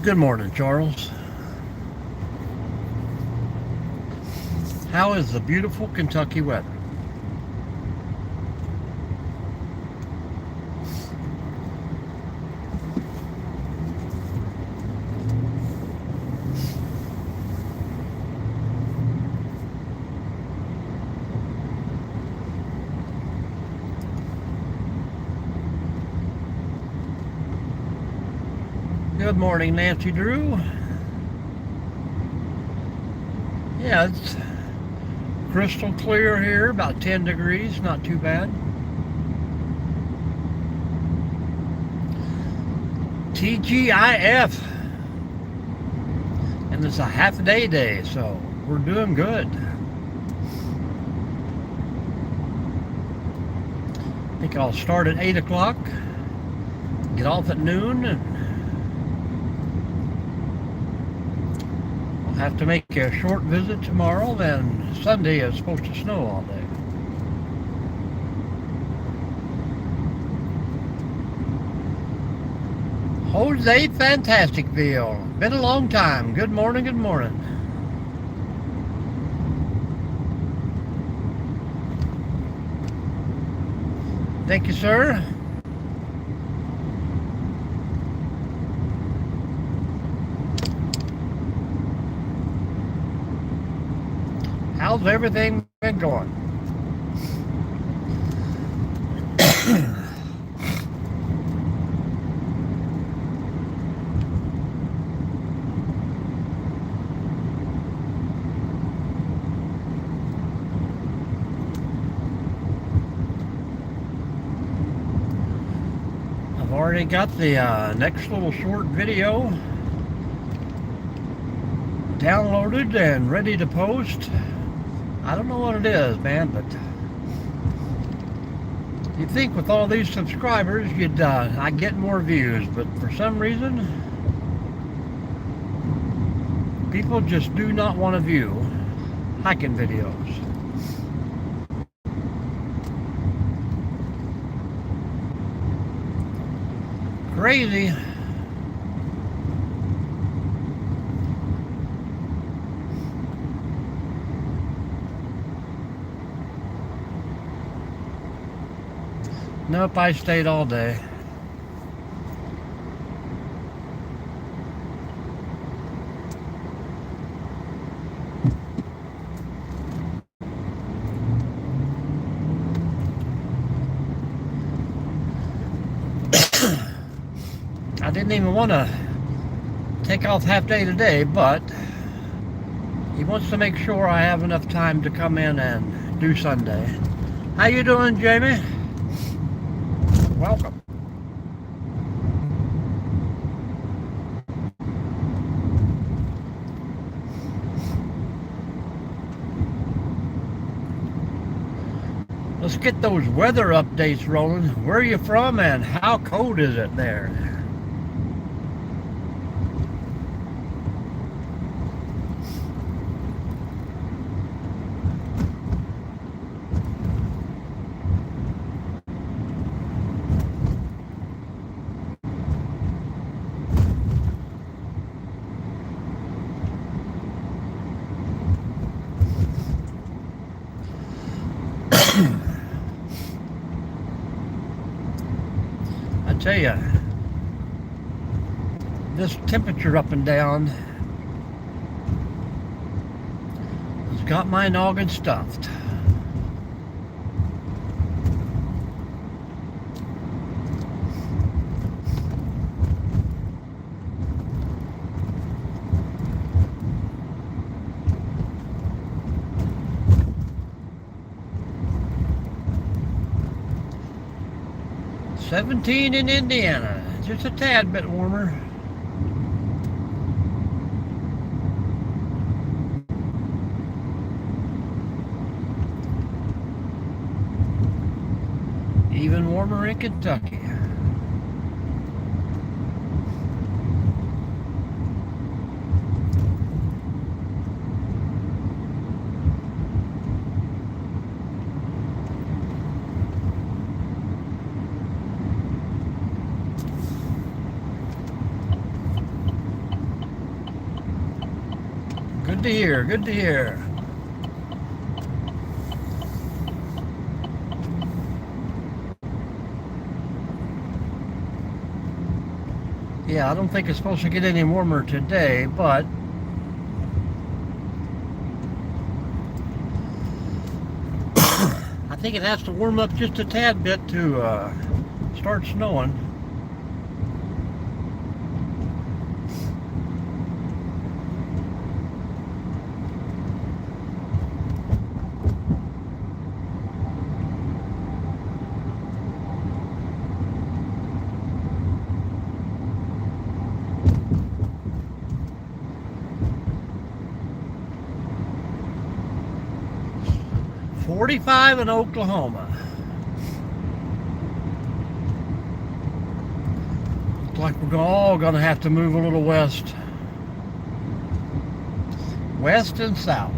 Good morning, Charles. How is the beautiful Kentucky weather? Good morning, Nancy Drew. Yeah, it's crystal clear here, about 10 degrees, not too bad. TGIF. And it's a half a day, so we're doing good. I think I'll start at 8 o'clock, get off at noon, and I'll have to make a short visit tomorrow. Then Sunday is supposed to snow all day. Jose Fantasticville. Been a long time. Good morning, good morning. Thank you, sir. How's everything been going? I've already got the next little short video downloaded and ready to post. I don't know what it is, man, but you'd think with all these subscribers I'd get more views, but for some reason people just do not want to view hiking videos. Crazy. Nope, I stayed all day. I didn't even want to take off half day today, but he wants to make sure I have enough time to come in and do Sunday. How you doing, Jamie? Welcome. Let's get those weather updates rolling. Where are you from and how cold is it there? I tell you, this temperature up and down has got my noggin stuffed. $17 in Indiana, just a tad bit warmer. Even warmer in Kentucky. to hear. Good to hear. Yeah, I don't think it's supposed to get any warmer today, but I think it has to warm up just a tad bit to start snowing. .45 in Oklahoma. Looks like we're all going to have to move a little west. West and south.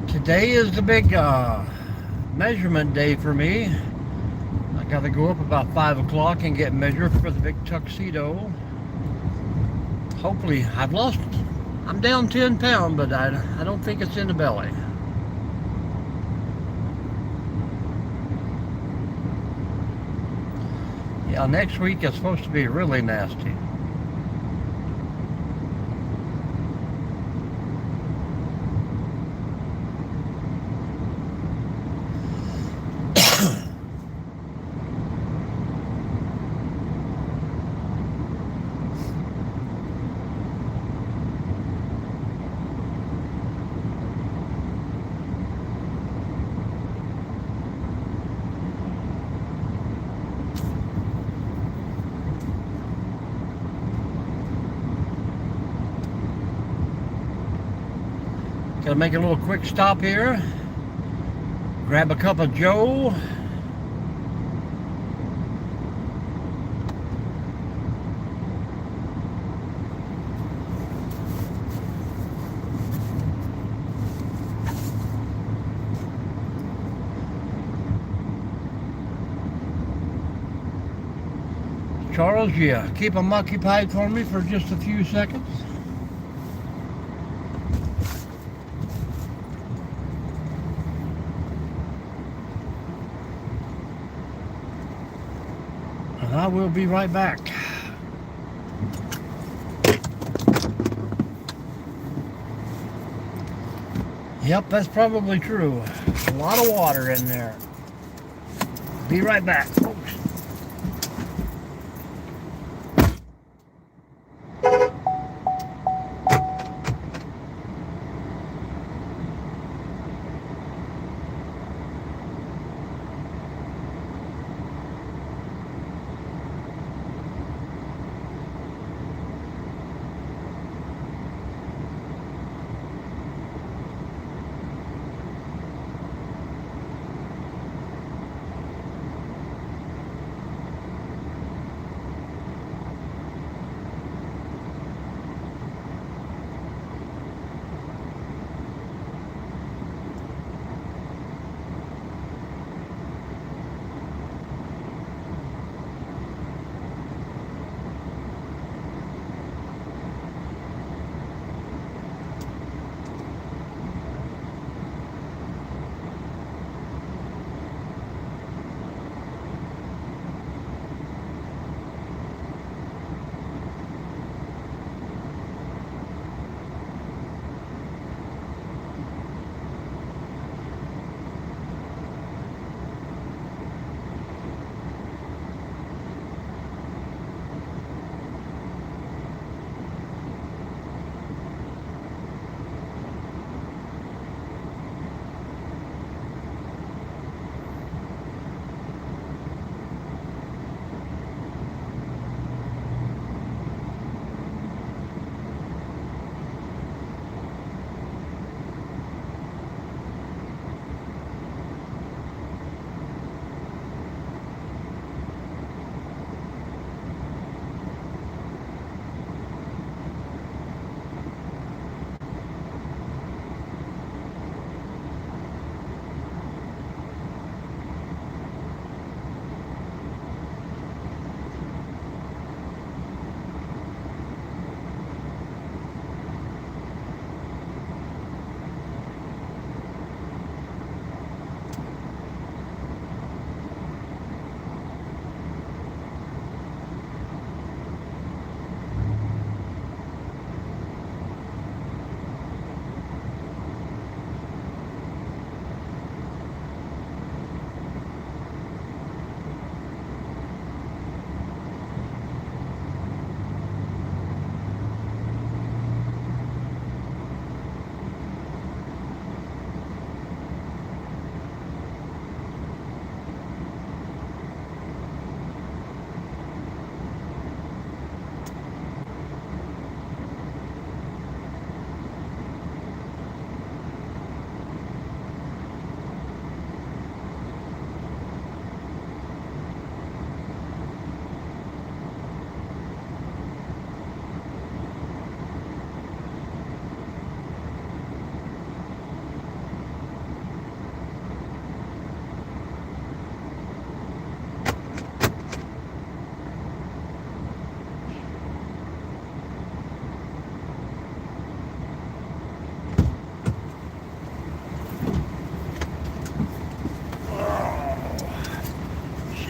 Today is the big measurement day for me. I got to go up about 5 o'clock and get measured for the big tuxedo. Hopefully, I'm down 10 pounds, but I don't think it's in the belly. Yeah, next week is supposed to be really nasty. Gotta make a little quick stop here. Grab a cup of Joe. Charles, you keep them occupied for me for just a few seconds. I will be right back. Yep, that's probably true. A lot of water in there. Be right back, folks.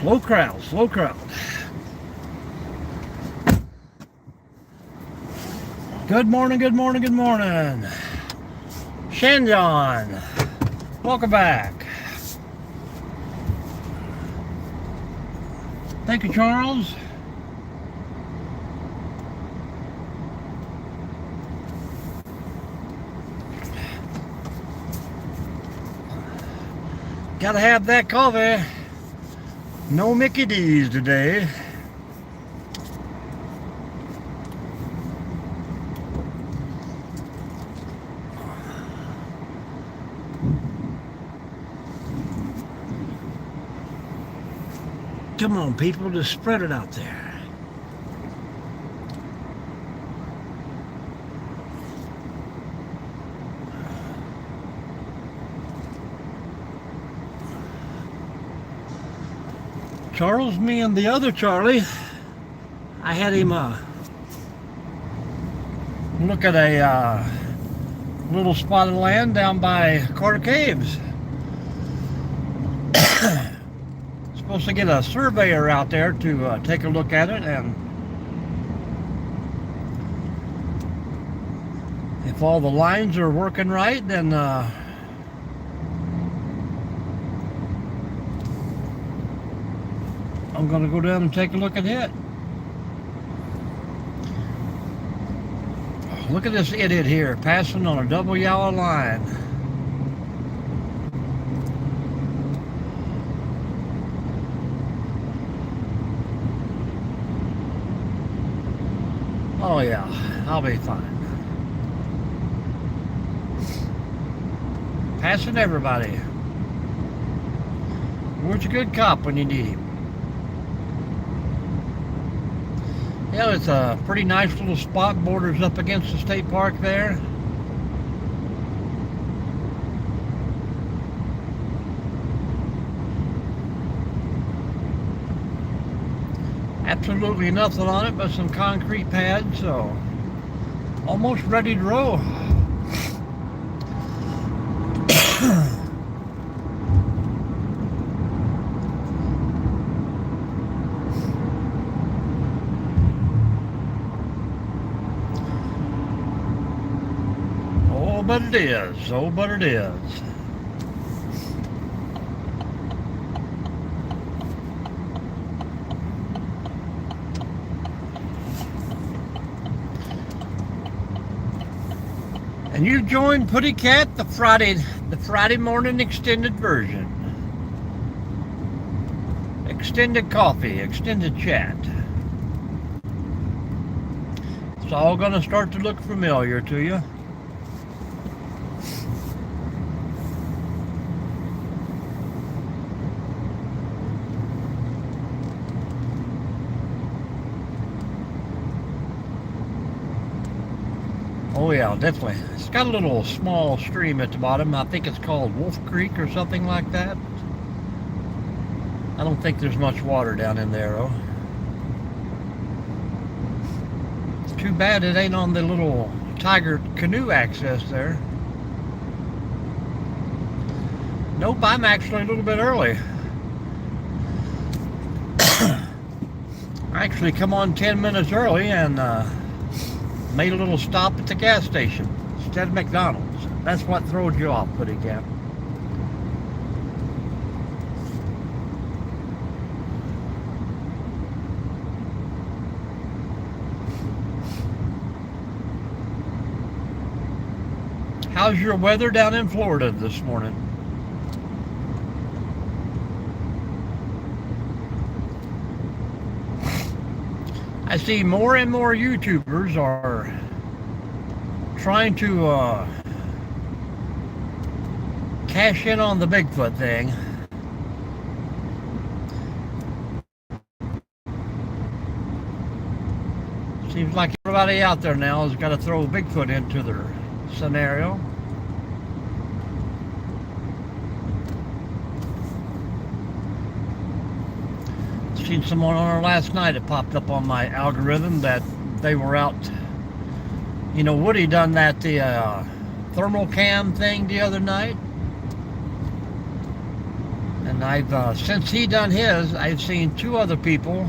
Slow crowd, slow crowd. Good morning, good morning, good morning. Shanjon, welcome back. Thank you, Charles. Gotta have that coffee. No Mickey D's today. Come on, people, just spread it out there. Charles, me and the other Charlie, I had him look at a little spot of land down by Carter Caves. Supposed to get a surveyor out there to take a look at it, and if all the lines are working right, then I'm gonna go down and take a look at it. Look at this idiot here passing on a double yellow line. Oh yeah, I'll be fine. Passing everybody. Where's a good cop when you need him? Yeah, it's a pretty nice little spot, borders up against the state park there. Absolutely nothing on it but some concrete pads, so almost ready to roll. Oh, but it is. Oh, but it is. And you joined Putty Cat, the Friday morning extended version. Extended coffee, extended chat. It's all gonna start to look familiar to you. Oh yeah, definitely. It's got a little small stream at the bottom. I think it's called Wolf Creek or something like that. I don't think there's much water down in there though. It's too bad it ain't on the little Tiger canoe access there. Nope, I'm actually a little bit early. I actually come on 10 minutes early and made a little stop at the gas station instead of McDonald's. That's what throws you off, Putty Cat. How's your weather down in Florida this morning? I see more and more YouTubers are trying to cash in on the Bigfoot thing. Seems like everybody out there now has got to throw Bigfoot into their scenario. Seen someone on her last night. It popped up on my algorithm that they were out. You know, Woody done that the thermal cam thing the other night. And I've since he done his, I've seen 2 other people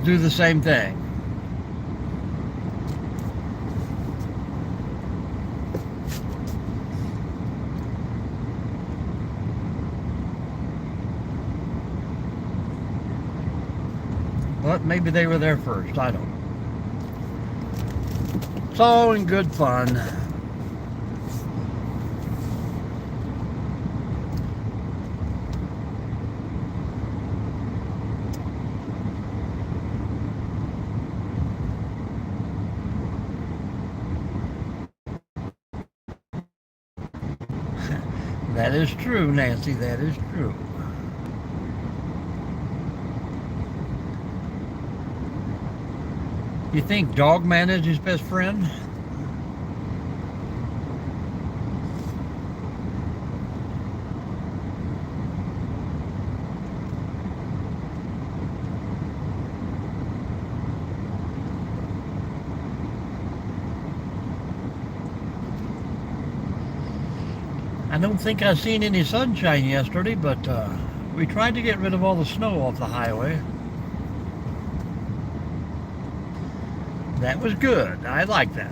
do the same thing. But maybe they were there first, I don't know. It's all in good fun. That is true, Nancy, that is true. You think Dogman is his best friend? I don't think I seen any sunshine yesterday, but we tried to get rid of all the snow off the highway. That was good. I like that.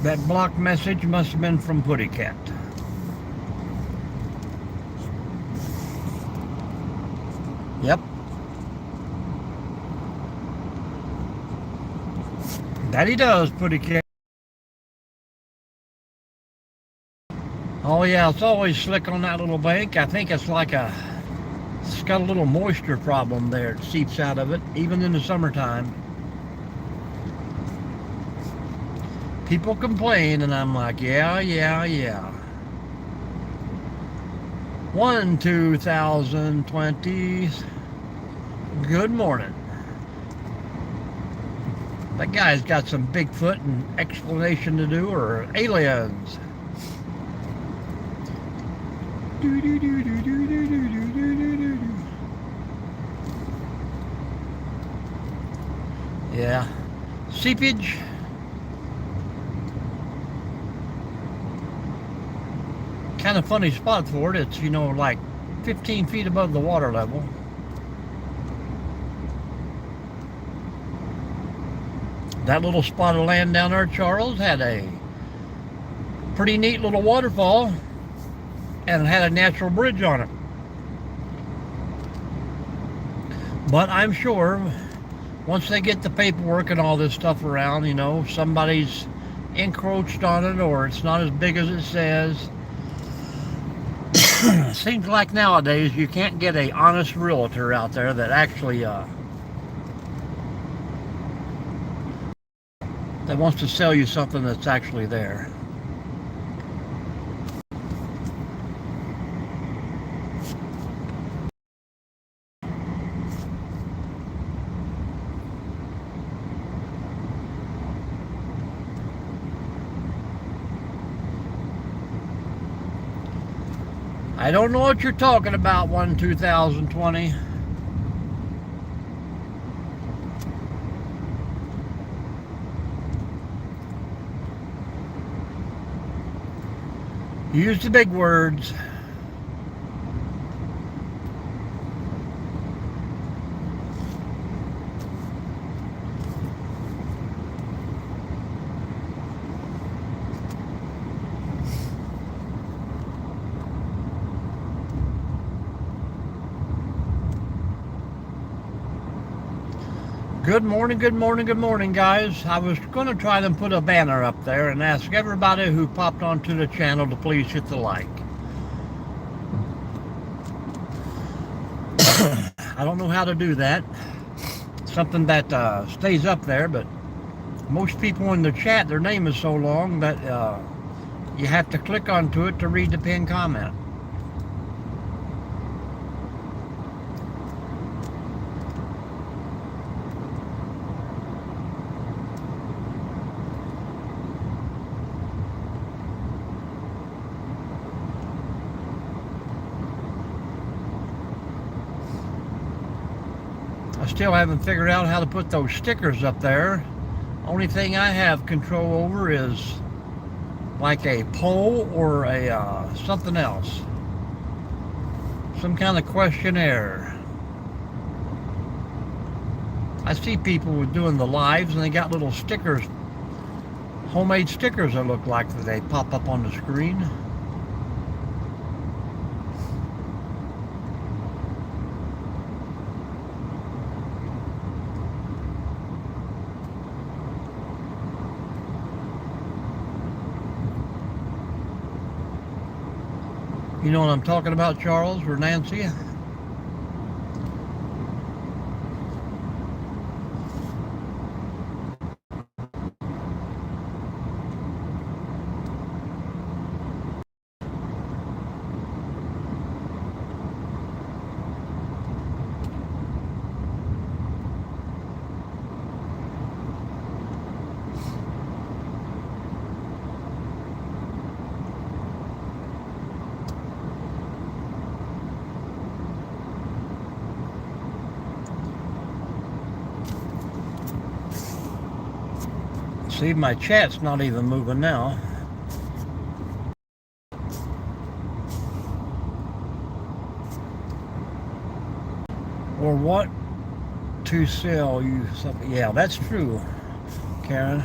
That block message must have been from Putty Cat. Yep. That he does, Putty Cat. Oh yeah, it's always slick on that little bank. I think it's like it's got a little moisture problem there. It seeps out of it, even in the summertime. People complain, and I'm like, yeah. 2020. Good morning. That guy's got some Bigfoot and explanation to do, or aliens. Yeah. Seepage. Kind of funny spot for it. It's, like 15 feet above the water level. That little spot of land down there, Charles, had a pretty neat little waterfall, and it had a natural bridge on it. But I'm sure once they get the paperwork and all this stuff around, somebody's encroached on it, or it's not as big as it says. Seems like nowadays you can't get a honest realtor out there that actually that wants to sell you something that's actually there. I don't know what you're talking about, 2020. Use the big words. Good morning, guys. I was going to try and put a banner up there and ask everybody who popped onto the channel to please hit the like. I don't know how to do that. Something that stays up there, but most people in the chat, their name is so long that you have to click onto it to read the pinned comment. I still haven't figured out how to put those stickers up there. Only thing I have control over is like a poll or a something else. Some kind of questionnaire. I see people doing the lives and they got little stickers, homemade stickers that look like that they pop up on the screen. You know what I'm talking about, Charles or Nancy? See, my chat's not even moving now. Or what to sell you something? Yeah, that's true, Karen.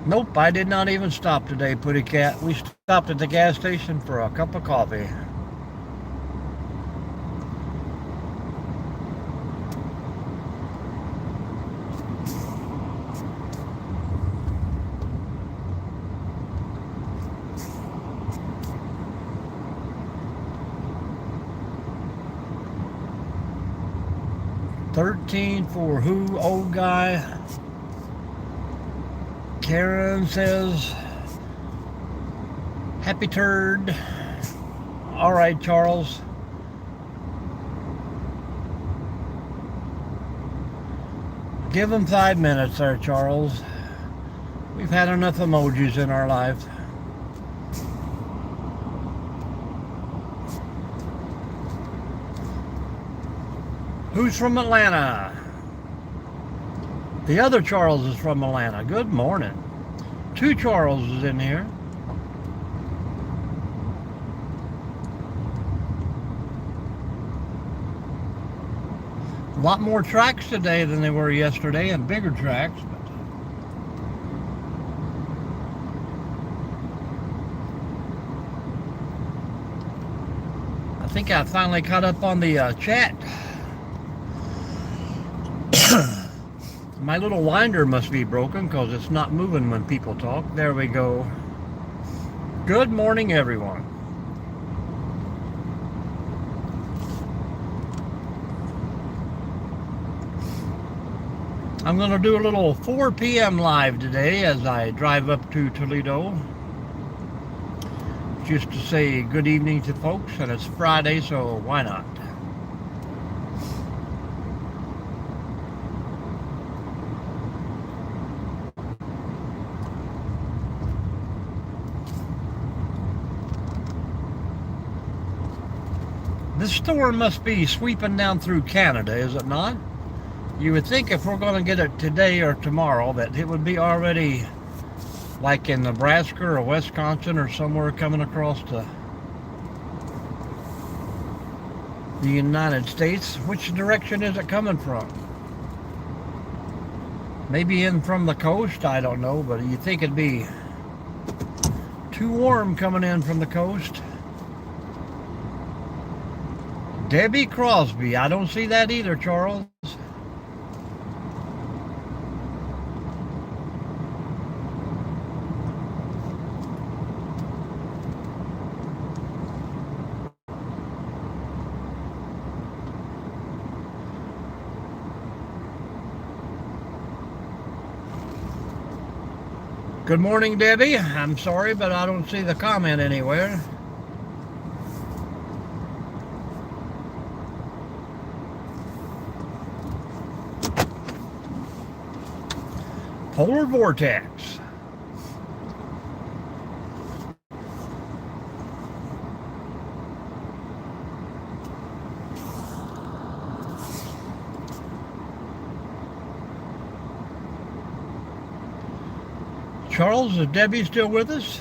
Nope, I did not even stop today, Putty Cat. We stopped at the gas station for a cup of coffee. $13 for who, old guy? Karen says, happy turd. All right, Charles. Give him 5 minutes there, Charles. We've had enough emojis in our life. Who's from Atlanta? The other Charles is from Atlanta. Good morning. 2 Charleses in here. A lot more tracks today than they were yesterday, and bigger tracks. But I think I finally caught up on the chat. My little winder must be broken because it's not moving when people talk. There we go. Good morning, everyone. I'm going to do a little 4 p.m. live today as I drive up to Toledo. Just to say good evening to folks, and it's Friday, so why not? This storm must be sweeping down through Canada, is it not? You would think if we're going to get it today or tomorrow that it would be already like in Nebraska or Wisconsin or somewhere coming across the United States. Which direction is it coming from? Maybe in from the coast, I don't know, but you think it'd be too warm coming in from the coast. Debbie Crosby, I don't see that either, Charles. Good morning, Debbie. I'm sorry, but I don't see the comment anywhere. Polar vortex. Charles, is Debbie still with us?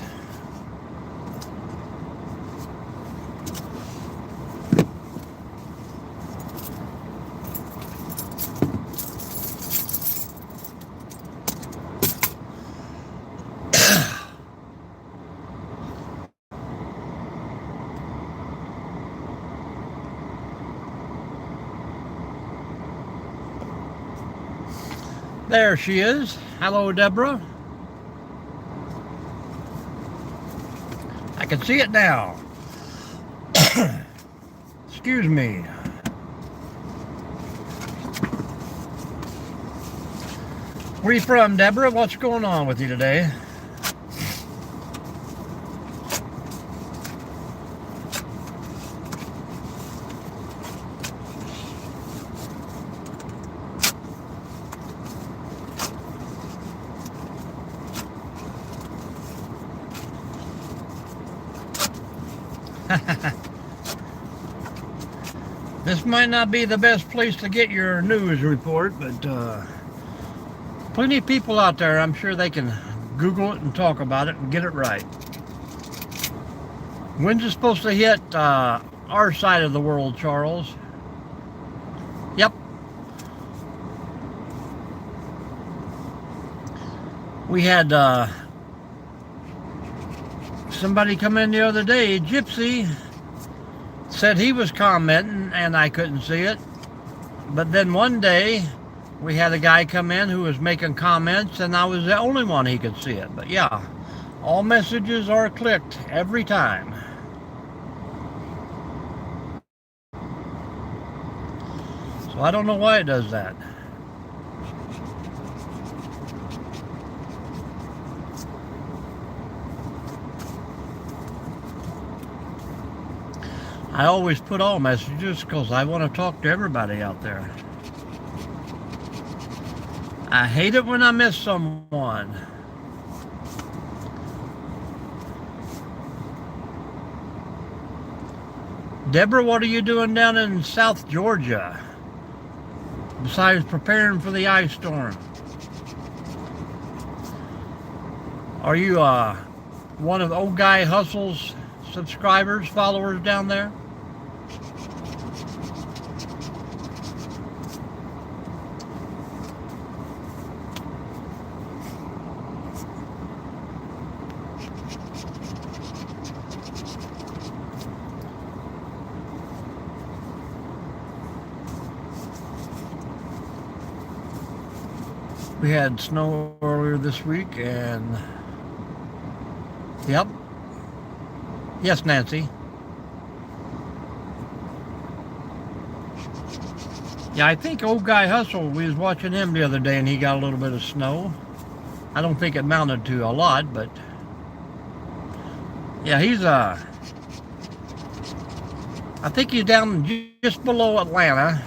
There she is. Hello, Deborah. I can see it now. Excuse me. Where you from, Deborah? What's going on with you today? This might not be the best place to get your news report, but plenty of people out there, I'm sure they can Google it and talk about it and get it right. When's it supposed to hit our side of the world, Charles? Yep. We had somebody come in the other day, Gypsy, said he was commenting and I couldn't see it. But then one day we had a guy come in who was making comments and I was the only one he could see it. But yeah, all messages are clicked every time. So I don't know why it does that. I always put all messages because I want to talk to everybody out there. I hate it when I miss someone. Deborah, what are you doing down in South Georgia besides preparing for the ice storm? Are you one of Old Guy Hustle's subscribers, followers down there? We had snow earlier this week and yep. Yes, Nancy. Yeah, I think Old Guy Hustle, we was watching him the other day and he got a little bit of snow. I don't think it mounted to a lot, but yeah, he's I think he's down just below Atlanta.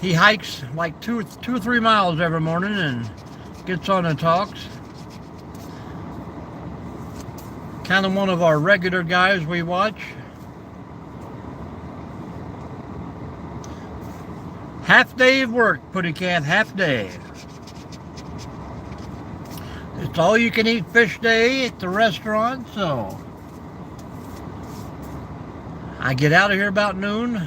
He hikes like two or 3 miles every morning and gets on and talks. Kind of one of our regular guys we watch. Half day of work, Putty Cat, half day. It's all you can eat fish day at the restaurant, so I get out of here about noon.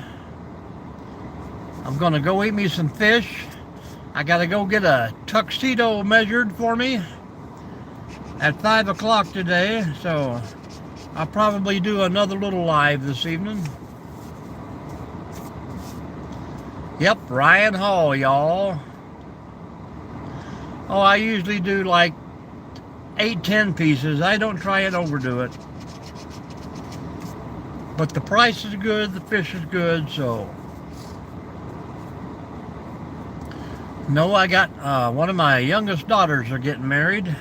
I'm gonna go eat me some fish. I gotta go get a tuxedo measured for me at 5 o'clock today, so I'll probably do another little live this evening. Yep, Ryan Hall, y'all. Oh, I usually do like 8-10 pieces. I don't try and overdo it. But the price is good, the fish is good, so. No, I got one of my youngest daughters are getting married.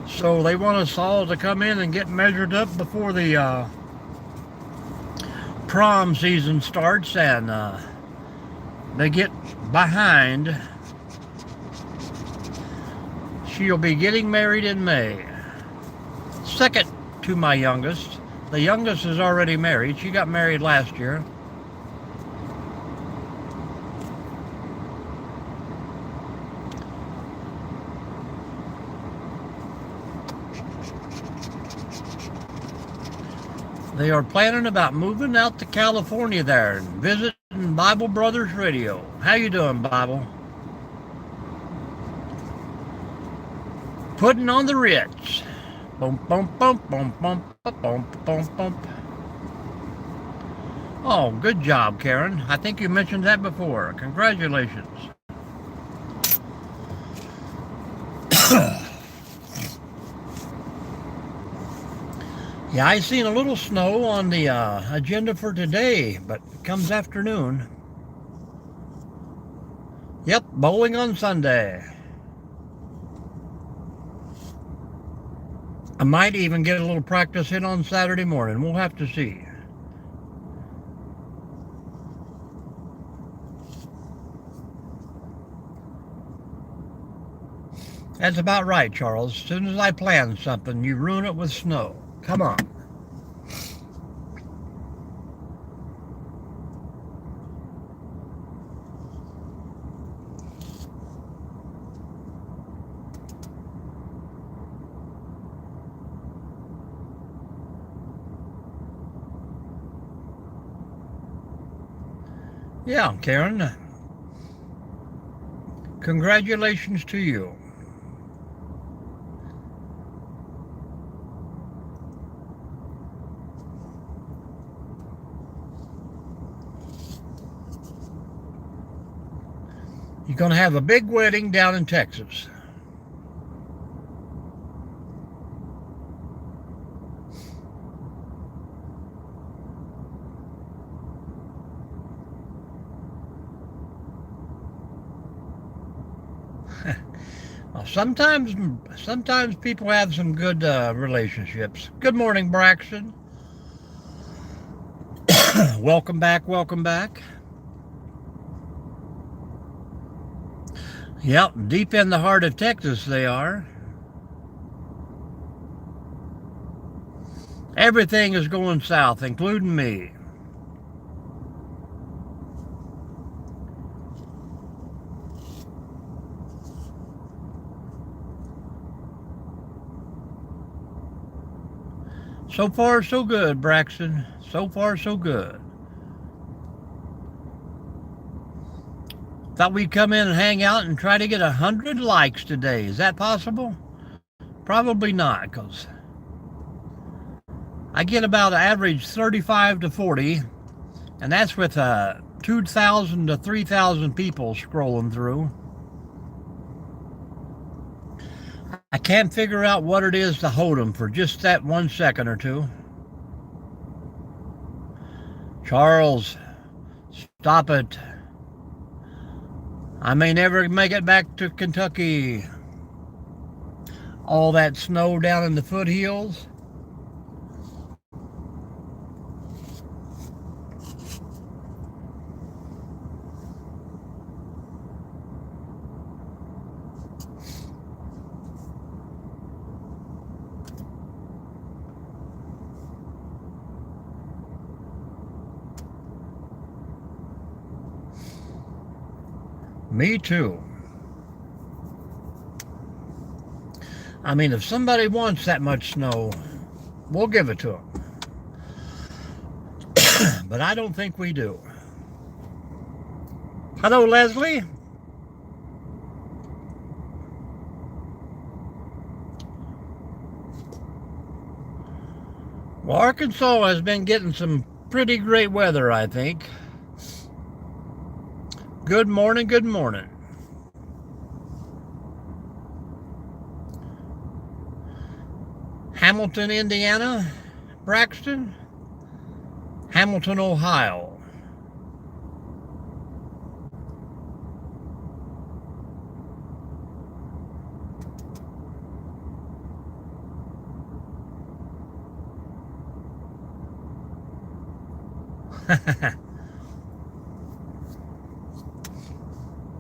So they want us all to come in and get measured up before the prom season starts, and they get behind. She'll be getting married in May. Second to my youngest. The youngest is already married. She got married last year. They are planning about moving out to California there and visiting Bible Brothers Radio. How you doing, Bible? Putting on the Ritz. Bump, bump, bump, bump, bump, bump, bump, bump. Oh, good job, Karen. I think you mentioned that before. Congratulations. Yeah, I seen a little snow on the agenda for today, but it comes afternoon. Yep, bowling on Sunday. I might even get a little practice in on Saturday morning. We'll have to see. That's about right, Charles. As soon as I plan something, you ruin it with snow. Come on. Yeah, Karen. Congratulations to you. You're going to have a big wedding down in Texas. Well, sometimes people have some good relationships. Good morning, Braxton. Welcome back, welcome back. Yep, deep in the heart of Texas they are. Everything is going south, including me. So far, so good, Braxton. So far, so good. Thought we'd come in and hang out and try to get 100 likes today. Is that possible? Probably not, because I get about an average 35 to 40, and that's with 2,000 to 3,000 people scrolling through. I can't figure out what it is to hold them for just that 1 second or two. Charles, stop it. I may never make it back to Kentucky. All that snow down in the foothills. Me too. I mean, if somebody wants that much snow, we'll give it to them. But I don't think we do. Hello, Leslie. Well, Arkansas has been getting some pretty great weather, I think. Good morning, good morning. Hamilton, Indiana, Braxton. Hamilton, Ohio.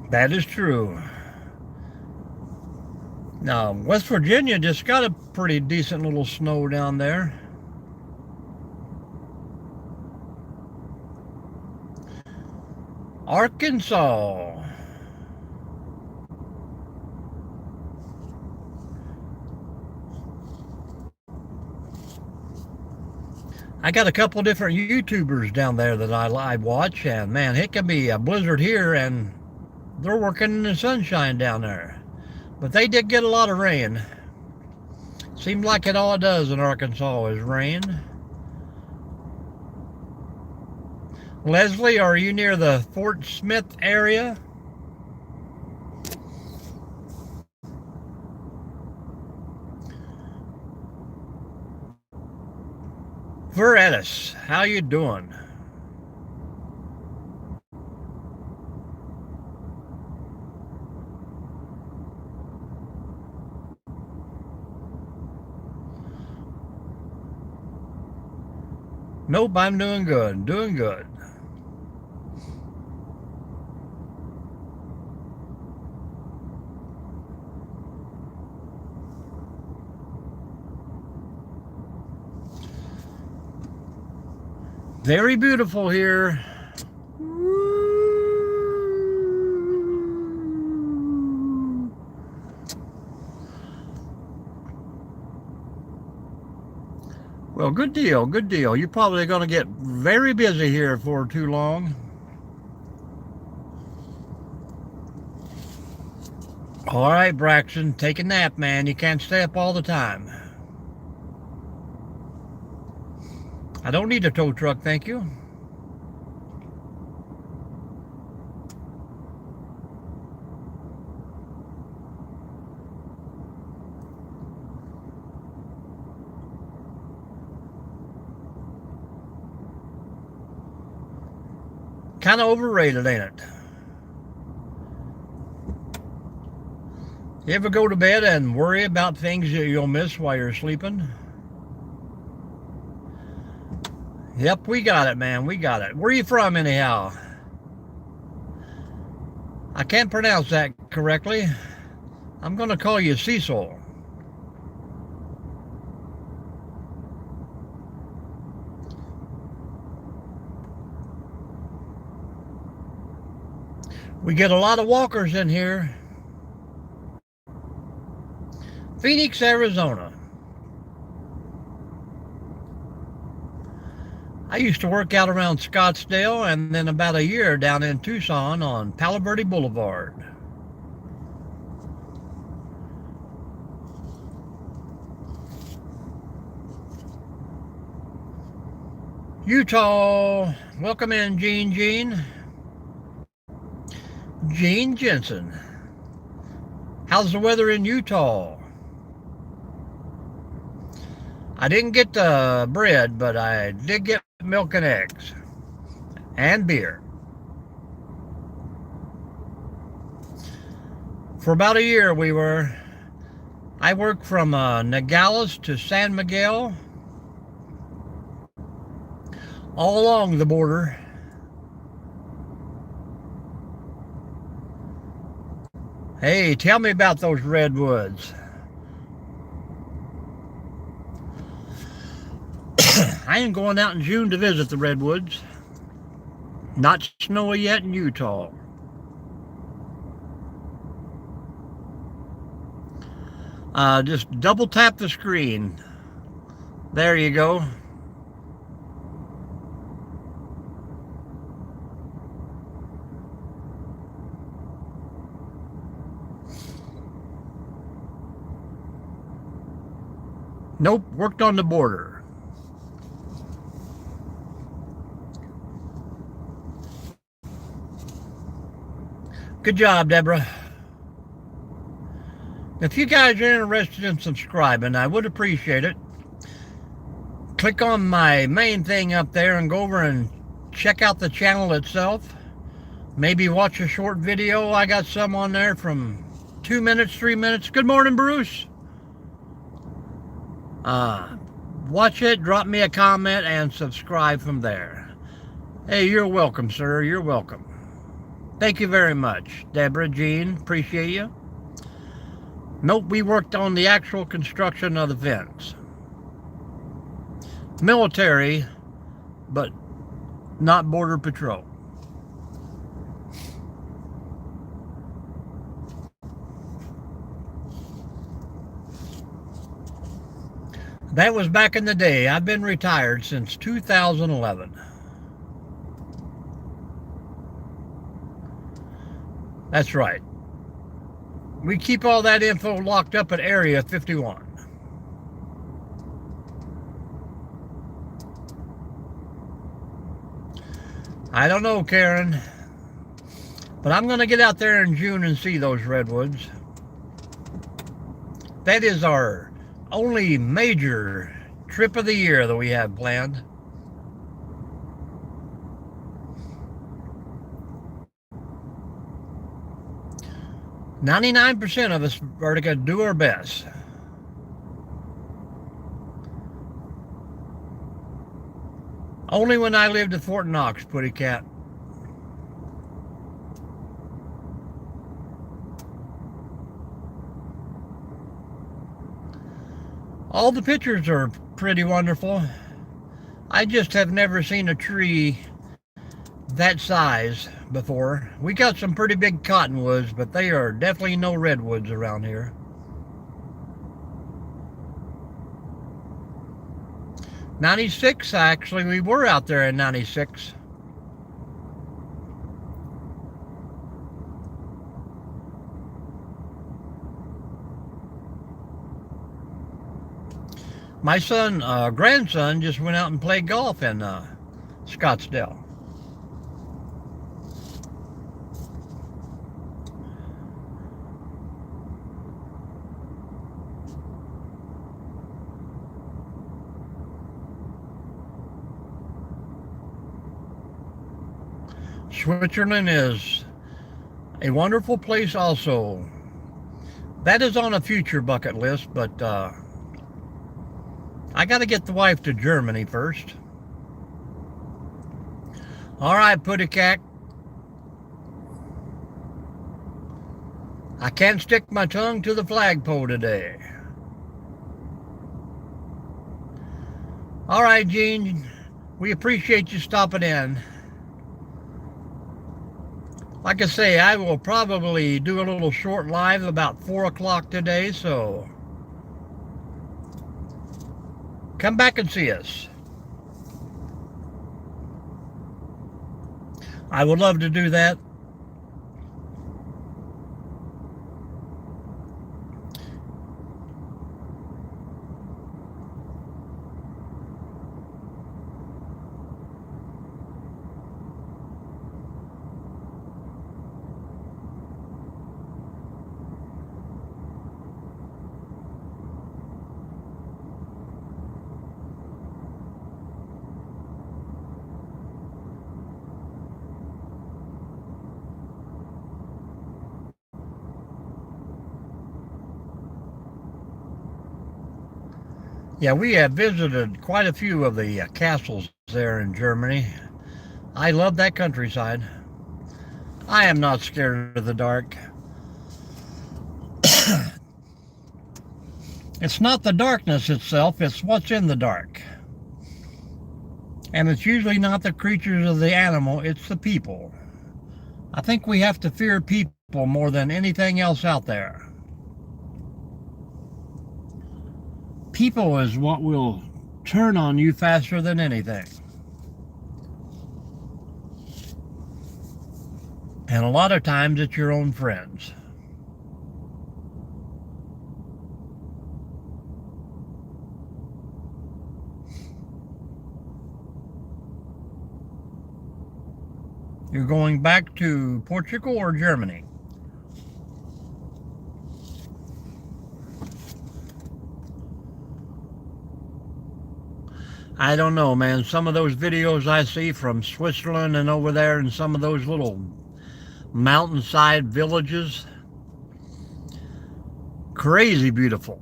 That is true. Now, West Virginia just got a pretty decent little snow down there. Arkansas. I got a couple different YouTubers down there that I watch, and man, it can be a blizzard here, and they're working in the sunshine down there. But they did get a lot of rain. Seems like all it does in Arkansas is rain. Leslie, are you near the Fort Smith area? Veredis, how you doing? Nope, I'm doing good, doing good. Very beautiful here. Well, good deal, good deal. You're probably going to get very busy here for too long. All right, Braxton, take a nap, man. You can't stay up all the time. I don't need a tow truck, thank you. Kind of overrated, ain't it? You ever go to bed and worry about things that you'll miss while you're sleeping? Yep, we got it, man. We got it. Where are you from, anyhow? I can't pronounce that correctly. I'm going to call you Cecil. We get a lot of walkers in here. Phoenix, Arizona. I used to work out around Scottsdale and then about a year down in Tucson on Palo Verde Boulevard. Utah. Welcome in, Gene. Gene Jensen. How's the weather in Utah? I didn't get the bread, but I did get milk and eggs and beer. For about a year I worked from Nogales to San Miguel, all along the border. Hey, tell me about those redwoods. I ain't going out in June to visit the redwoods. Not snowy yet in Utah. Just double tap the screen. There you go. Nope, worked on the border. Good job, Deborah. If you guys are interested in subscribing, I would appreciate it. Click on my main thing up there and go over and check out the channel itself. Maybe watch a short video. I got some on there from 2 minutes, 3 minutes. Good morning, Bruce. Watch it, drop me a comment, and subscribe from there. Hey, you're welcome, sir. You're welcome. Thank you very much, Deborah, Jean. Appreciate you. Nope, we worked on the actual construction of the fence. Military, but not Border Patrol. That was back in the day. I've been retired since 2011. That's right. We keep all that info locked up at Area 51. I don't know, Karen, but I'm going to get out there in June and see those redwoods. That is our only major trip of the year that we have planned. "99% of us are going to do our best. Only when I lived at Fort Knox, Putty Cat. All the pictures are pretty wonderful. I just have never seen a tree that size before. We got some pretty big cottonwoods, but they are definitely no redwoods around here. '96, actually, we were out there in '96. My grandson just went out and played golf in Scottsdale. Switzerland is a wonderful place also. That is on a future bucket list, but I got to get the wife to Germany first. All right, Putty Cat. I can't stick my tongue to the flagpole today. All right, Gene. We appreciate you stopping in. Like I say, I will probably do a little short live about 4 o'clock today, so come back and see us. I would love to do that. Yeah, we have visited quite a few of the castles there in Germany. I love that countryside. I am not scared of the dark. It's not the darkness itself, it's what's in the dark. And it's usually not the creatures of the animal, it's the people. I think we have to fear people more than anything else out there. People is what will turn on you faster than anything. And a lot of times it's your own friends. You're going back to Portugal or Germany? I don't know, man. Some of those videos I see from Switzerland and over there in some of those little mountainside villages, crazy beautiful.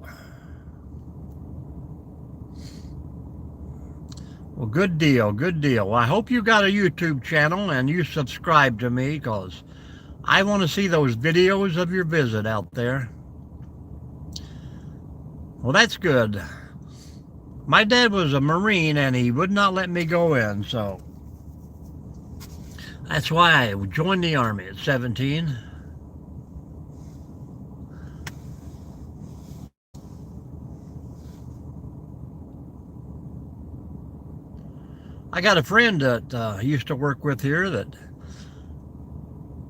Well, good deal, good deal. I hope you got a YouTube channel and you subscribe to me, because I want to see those videos of your visit out there. Well, that's good. My dad was a Marine and he would not let me go in, so that's why I joined the Army at 17. I got a friend that I used to work with here that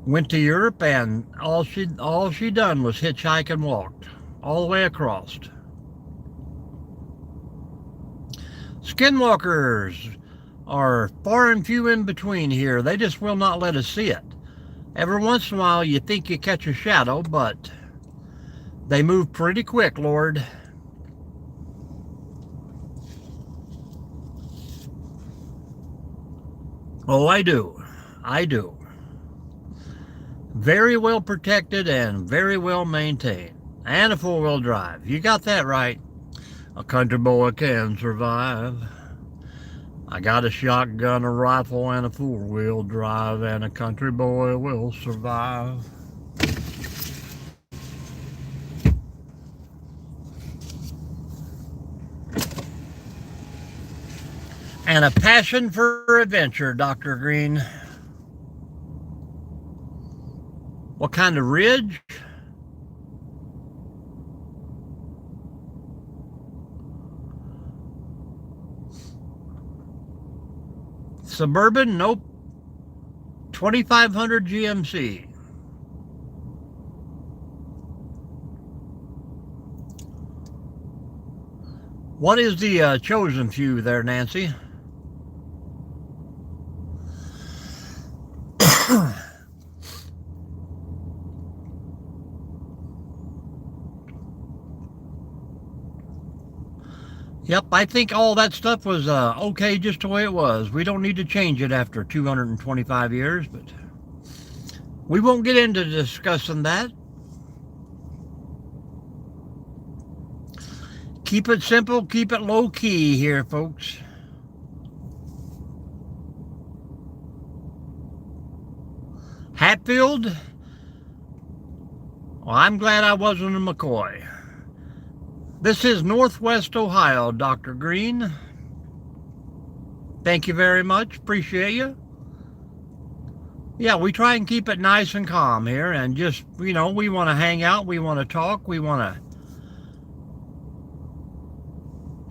went to Europe, and all she done was hitchhike and walked all the way across. Skinwalkers are far and few in between here. They just will not let us see it. Every once in a while you think you catch a shadow, but they move pretty quick, Lord. Oh, I do. I do. Very well protected and very well maintained. And a four-wheel drive. You got that right. A country boy can survive. I got a shotgun, a rifle, and a four-wheel drive, and a country boy will survive. And a passion for adventure, Dr. Green. What kind of ridge? Suburban? Nope. 2500 GMC. What is the chosen few there, Nancy? Yep, I think all that stuff was okay just the way it was. We don't need to change it after 225 years, but we won't get into discussing that. Keep it simple, keep it low key here, folks. Hatfield? Well, I'm glad I wasn't a McCoy. This is Northwest Ohio, Dr. Green. Thank you very much. Appreciate you. Yeah, we try and keep it nice and calm here, and just, we want to hang out, we want to talk, we want to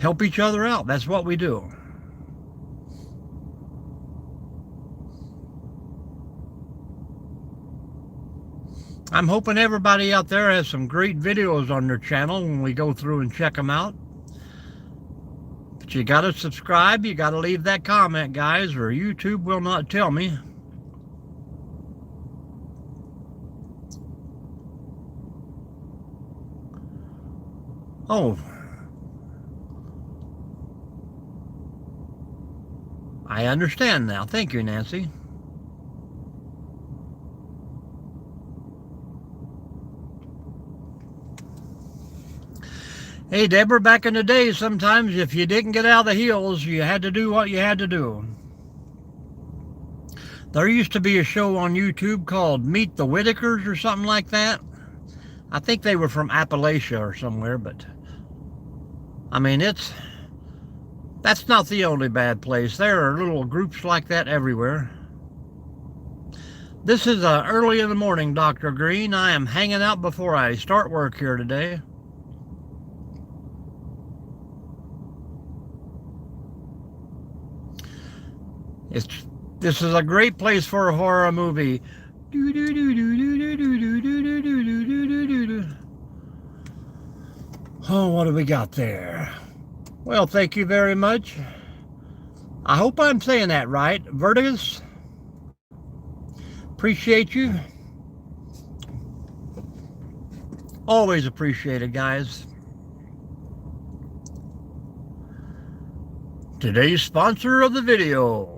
help each other out. That's what we do. I'm hoping everybody out there has some great videos on their channel when we go through and check them out. But you got to subscribe, you got to leave that comment, guys, or YouTube will not tell me. Oh. I understand now. Thank you, Nancy. Hey, Deborah, back in the day, sometimes if you didn't get out of the hills, you had to do what you had to do. There used to be a show on YouTube called Meet the Whitakers or something like that. I think they were from Appalachia or somewhere, but I mean, that's not the only bad place. There are little groups like that everywhere. This is early in the morning, Dr. Green. I am hanging out before I start work here today. This is a great place for a horror movie. Oh, what do we got there? Well, thank you very much. I hope I'm saying that right. Vertigus. Appreciate you. Always appreciated, guys. Today's sponsor of the video.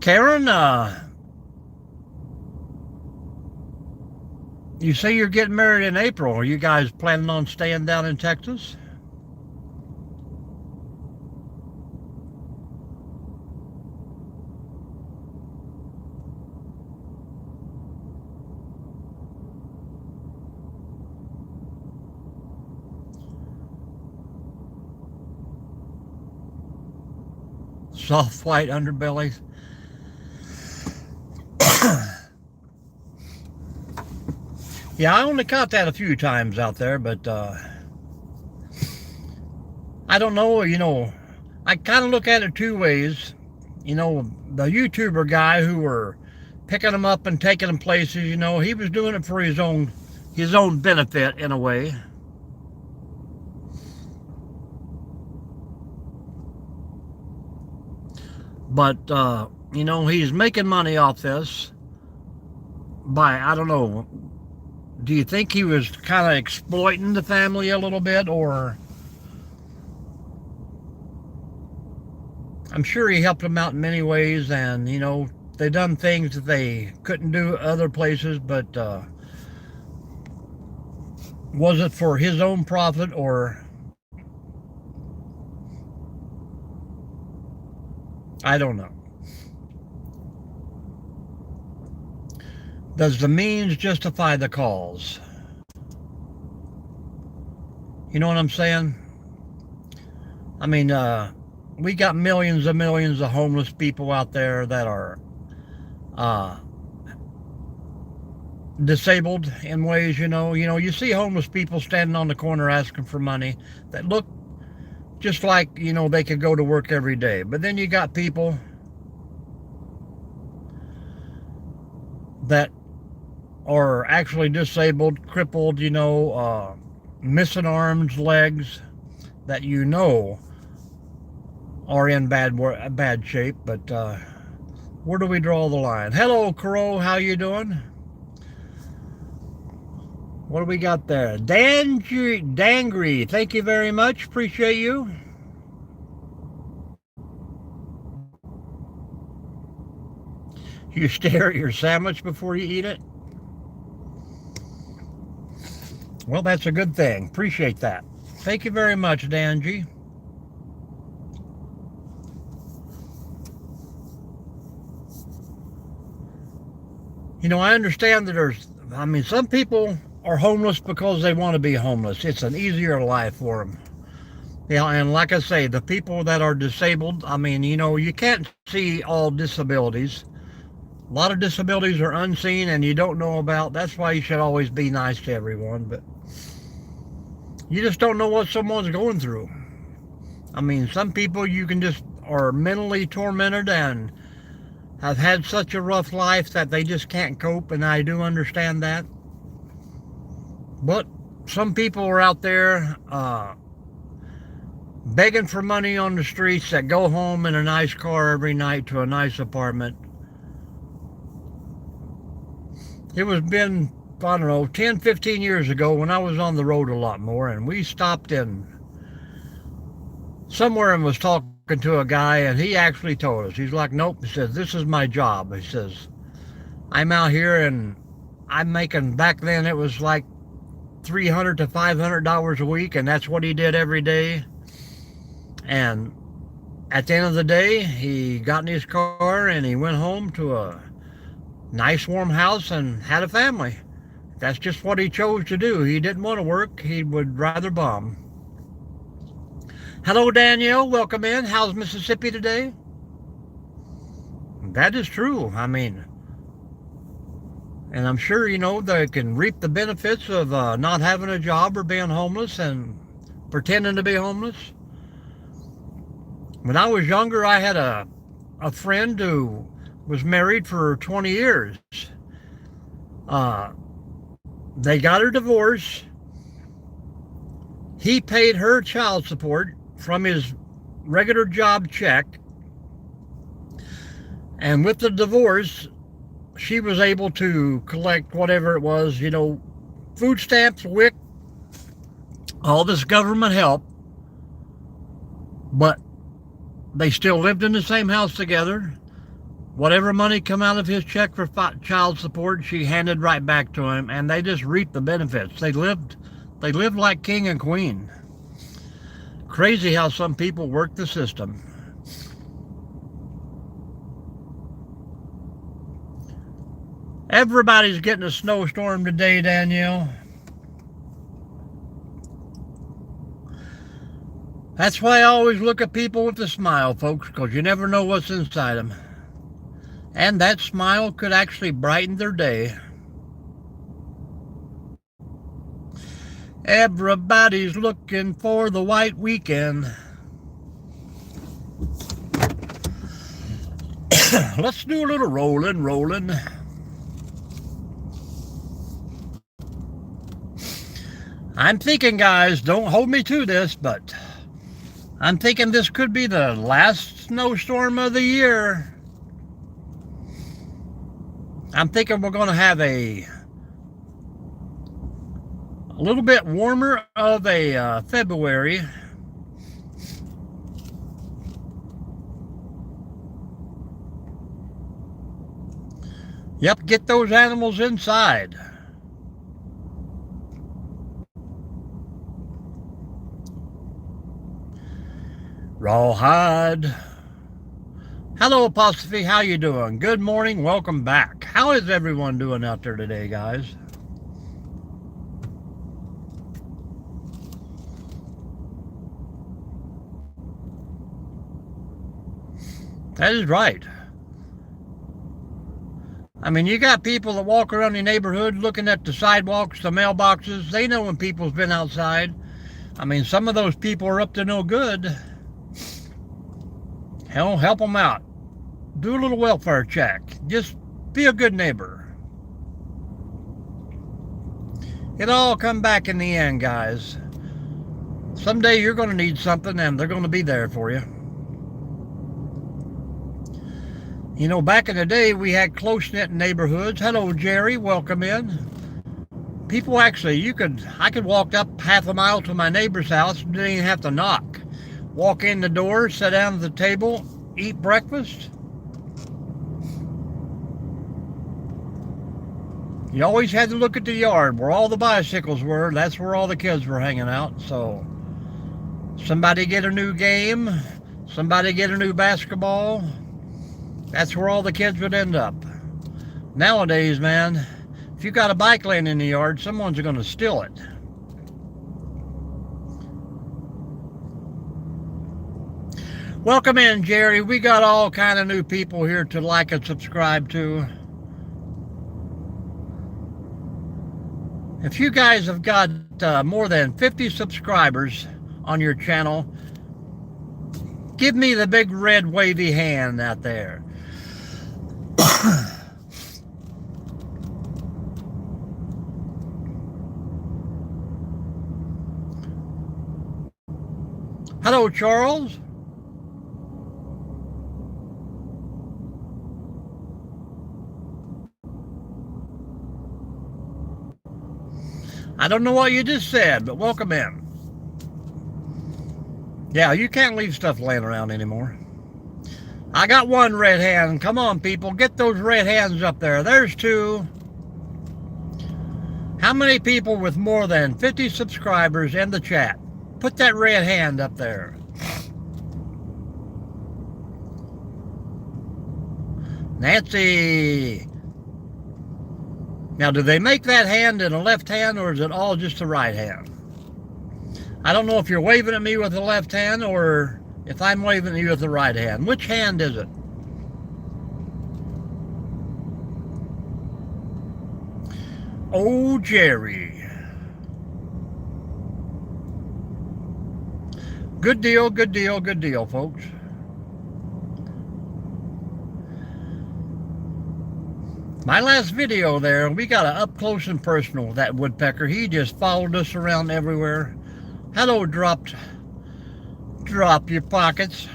Karen, you say you're getting married in April. Are you guys planning on staying down in Texas? soft white underbellies. Yeah, I only caught that a few times out there, but I don't know, I kind of look at it two ways. The YouTuber guy who were picking them up and taking them places, he was doing it for his own benefit in a way. But, he's making money off this by, I don't know, do you think he was kind of exploiting the family a little bit, or I'm sure he helped them out in many ways, and, they done things that they couldn't do other places, but was it for his own profit, or I don't know. Does the means justify the cause? You know what I'm saying? I mean, we got millions and millions of homeless people out there that are disabled in ways, you see homeless people standing on the corner asking for money that look just like, they could go to work every day. But then you got people that are actually disabled, crippled, missing arms, legs, that are in bad shape. But where do we draw the line? Hello, Crow, how you doing? What do we got there? Dangry, thank you very much. Appreciate you. You stare at your sandwich before you eat it? Well, that's a good thing. Appreciate that. Thank you very much, Danji. I understand that some people are homeless because they want to be homeless. It's an easier life for them. Yeah, and like I say, the people that are disabled, you can't see all disabilities. A lot of disabilities are unseen and you don't know about. That's why you should always be nice to everyone. But you just don't know what someone's going through. Some people you can just are mentally tormented and have had such a rough life that they just can't cope, and I do understand that. But some people are out there begging for money on the streets that go home in a nice car every night to a nice apartment. It was been, I don't know, 10, 15 years ago when I was on the road a lot more, and we stopped in somewhere and was talking to a guy, and he actually told us, he's like, nope, he says, this is my job. He says, I'm out here and I'm making, back then it was like $300 to $500 a week, and that's what he did every day. And at the end of the day, he got in his car and he went home to a nice warm house and had a family. That's just what he chose to do. He didn't want to work. He would rather bum. Hello, Danielle. Welcome in. How's Mississippi today? That is true. And I'm sure, they can reap the benefits of not having a job or being homeless and pretending to be homeless. When I was younger, I had a friend who was married for 20 years. They got her divorce. He paid her child support from his regular job check. And with the divorce, she was able to collect whatever it was, food stamps, WIC, all this government help. But they still lived in the same house together. Whatever money come out of his check for child support, she handed right back to him, and they just reaped the benefits. They lived like king and queen. Crazy how some people work the system. Everybody's getting a snowstorm today, Danielle. That's why I always look at people with a smile, folks, because you never know what's inside them. And that smile could actually brighten their day. Everybody's looking for the white weekend. Let's do a little rolling. I'm thinking, guys, don't hold me to this, but I'm thinking this could be the last snowstorm of the year. I'm thinking we're going to have a little bit warmer of a February. Yep, get those animals inside. Rawhide. Hello, Apostrophe. How you doing? Good morning. Welcome back. How is everyone doing out there today, guys? That is right. I mean, you got people that walk around the neighborhood looking at the sidewalks, the mailboxes. They know when people's been outside. I mean, some of those people are up to no good. Hell, help them out. Do a little welfare check. Just be a good neighbor. It'll all come back in the end, guys. Someday you're going to need something and they're going to be there for you. You know, back in the day, we had close-knit neighborhoods. Hello, Jerry. Welcome in. People actually, I could walk up half a mile to my neighbor's house and didn't even have to knock. Walk in the door, sit down at the table, eat breakfast. You always had to look at the yard where all the bicycles were. That's where all the kids were hanging out. So, somebody get a new game, somebody get a new basketball. That's where all the kids would end up. Nowadays, man, if you got a bike laying in the yard, someone's going to steal it. Welcome in, Jerry. We got all kind of new people here to like and subscribe to. If you guys have got more than 50 subscribers on your channel, give me the big red wavy hand out there. Hello, Charles. I don't know what you just said, but welcome in. Yeah, you can't leave stuff laying around anymore. I got one red hand. Come on, people. Get those red hands up there. There's two. How many people with more than 50 subscribers in the chat? Put that red hand up there. Nancy. Now, do they make that hand in a left hand or is it all just a right hand? I don't know if you're waving at me with the left hand or if I'm waving at you with the right hand. Which hand is it? Oh, Jerry. Good deal, good deal, good deal, folks. My last video there, we got an up close and personal with that woodpecker. He just followed us around everywhere. Hello, drop your pockets.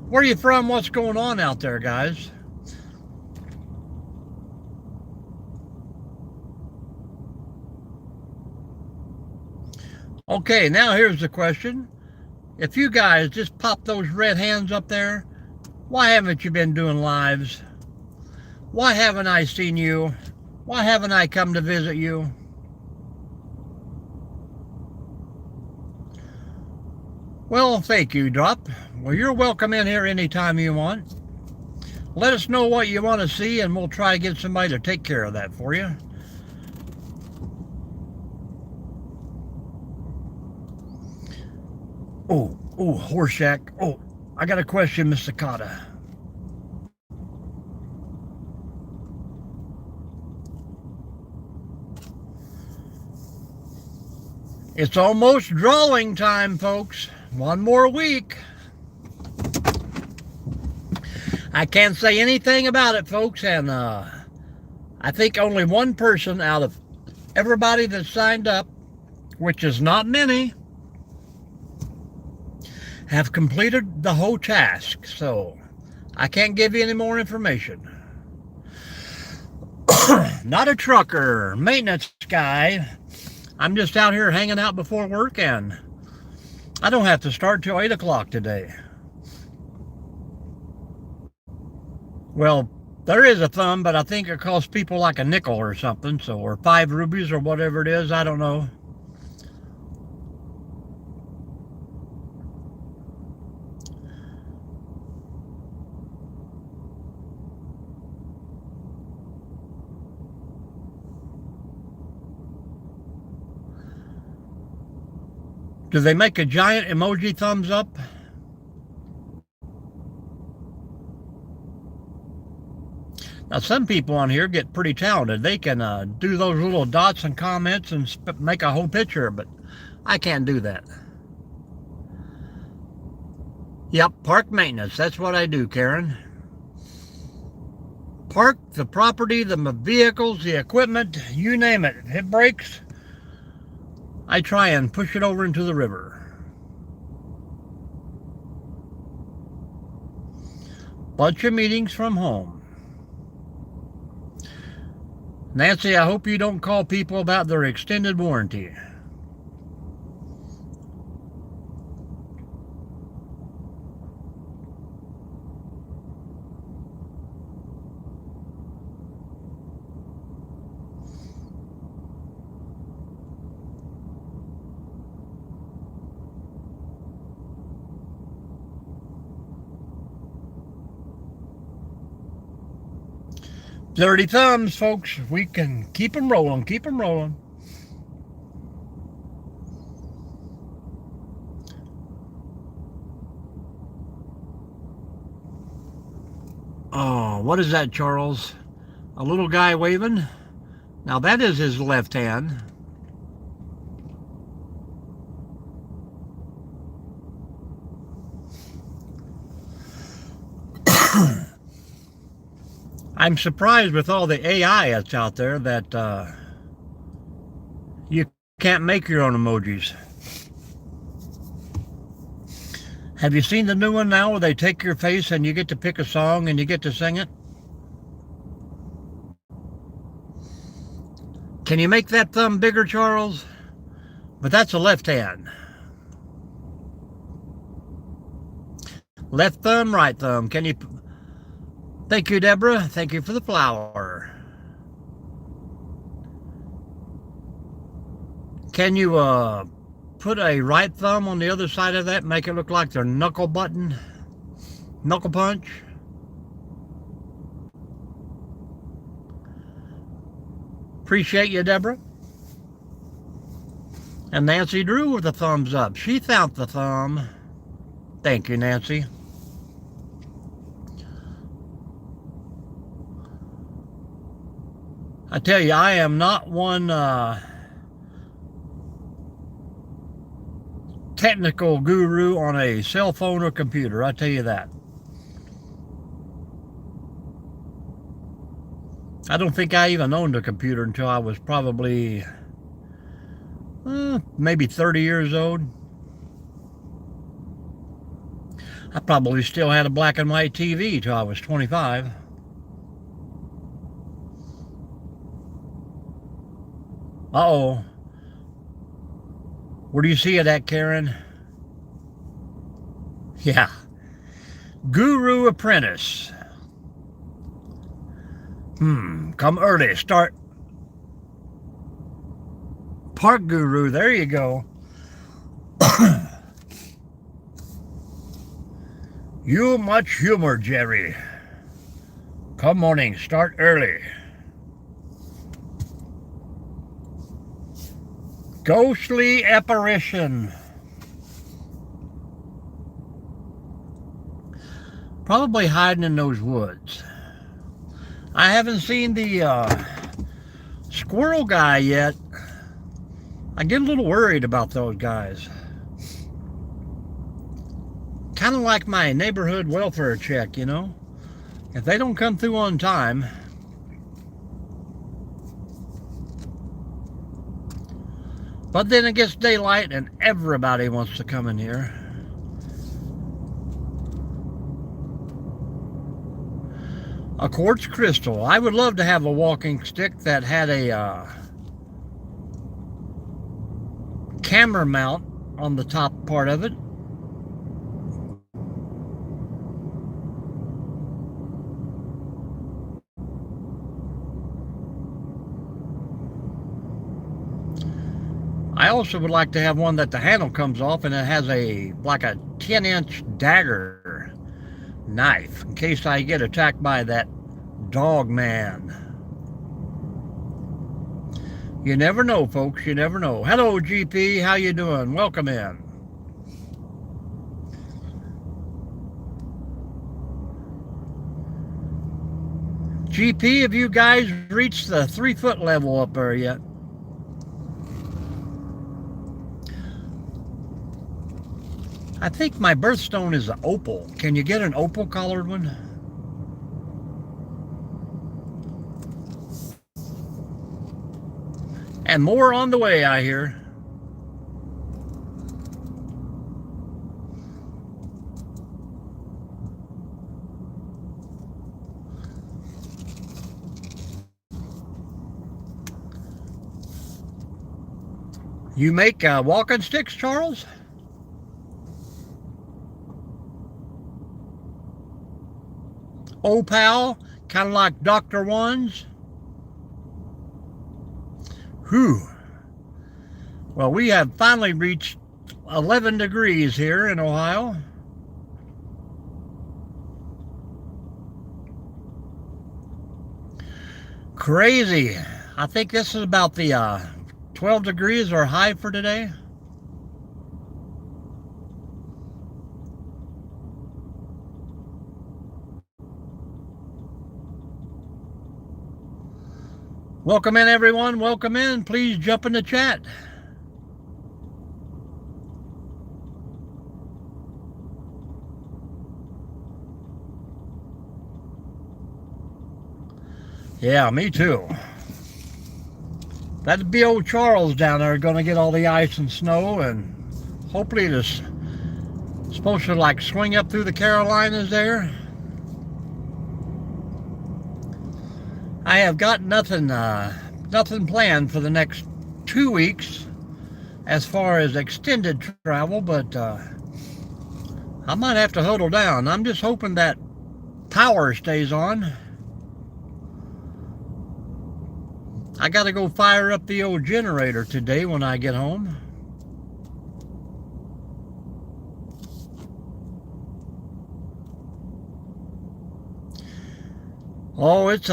Where are you from? What's going on out there, guys? Okay, now here's the question. If you guys just pop those red hands up there, why haven't you been doing lives? Why haven't I seen you? Why haven't I come to visit you? Well, thank you, Drop. Well, you're welcome in here anytime you want. Let us know what you want to see, and we'll try to get somebody to take care of that for you. Oh, Oh, Horseshack. Oh, I got a question, Miss Sakata. It's almost drawing time, folks. One more week. I can't say anything about it, folks, and I think only one person out of everybody that signed up, which is not many, have completed the whole task. So I can't give you any more information. Not a trucker, maintenance guy. I'm just out here hanging out before work, and I don't have to start till 8 o'clock today. Well, there is a thumb, but I think it costs people like a nickel or something, so, or 5 rubies or whatever it is, I don't know. Do they make a giant emoji thumbs up? Now, some people on here get pretty talented. They can do those little dots and comments and make a whole picture, but I can't do that. Yep, park maintenance. That's what I do, Karen. Park the property, the vehicles, the equipment, you name it. If it breaks, I try and push it over into the river. Bunch of meetings from home. Nancy, I hope you don't call people about their extended warranty. Dirty thumbs, folks. We can keep them rolling, keep them rolling. Oh, what is that, Charles? A little guy waving? Now that is his left hand. I'm surprised with all the AI that's out there that you can't make your own emojis. Have you seen the new one now where they take your face and you get to pick a song and you get to sing it? Can you make that thumb bigger, Charles? But that's a left hand. Left thumb, right thumb. Can you... Thank you, Deborah. Thank you for the flower. Can you put a right thumb on the other side of that, make it look like their knuckle button? Knuckle punch? Appreciate you, Deborah. And Nancy Drew with a thumbs up. She found the thumb. Thank you, Nancy. I tell you, I am not one technical guru on a cell phone or computer, I tell you that. I don't think I even owned a computer until I was probably maybe 30 years old. I probably still had a black and white TV till I was 25. Uh-oh. Where do you see it at, Karen? Yeah. Guru Apprentice. Come early. Start. Park Guru. There you go. You much humor, Jerry. Come morning. Start early. Ghostly apparition. Probably hiding in those woods. I haven't seen the squirrel guy yet. I get a little worried about those guys. Kind of like my neighborhood welfare check, you know? If they don't come through on time. But then it gets daylight and everybody wants to come in here. A quartz crystal. I would love to have a walking stick that had a camera mount on the top part of it. I also would like to have one that the handle comes off and it has like a 10-inch dagger knife in case I get attacked by that dog man. You never know, folks, you never know. Hello, GP, how you doing? Welcome in. GP, have you guys reached the 3-foot level up there yet? I think my birthstone is an opal. Can you get an opal colored one? And more on the way, I hear. You make walking sticks, Charles? Opal, kind of like Dr. Ones. Whew. Well, we have finally reached 11 degrees here in Ohio. Crazy. I think this is about the 12 degrees or high for today. Welcome in, everyone. Welcome in. Please jump in the chat. Yeah, me too. That'd be old Charles down there going to get all the ice and snow, and hopefully it's supposed to like swing up through the Carolinas there. I have got nothing planned for the next 2 weeks as far as extended travel, but I might have to huddle down. I'm just hoping that power stays on. I got to go fire up the old generator today when I get home. Oh, it's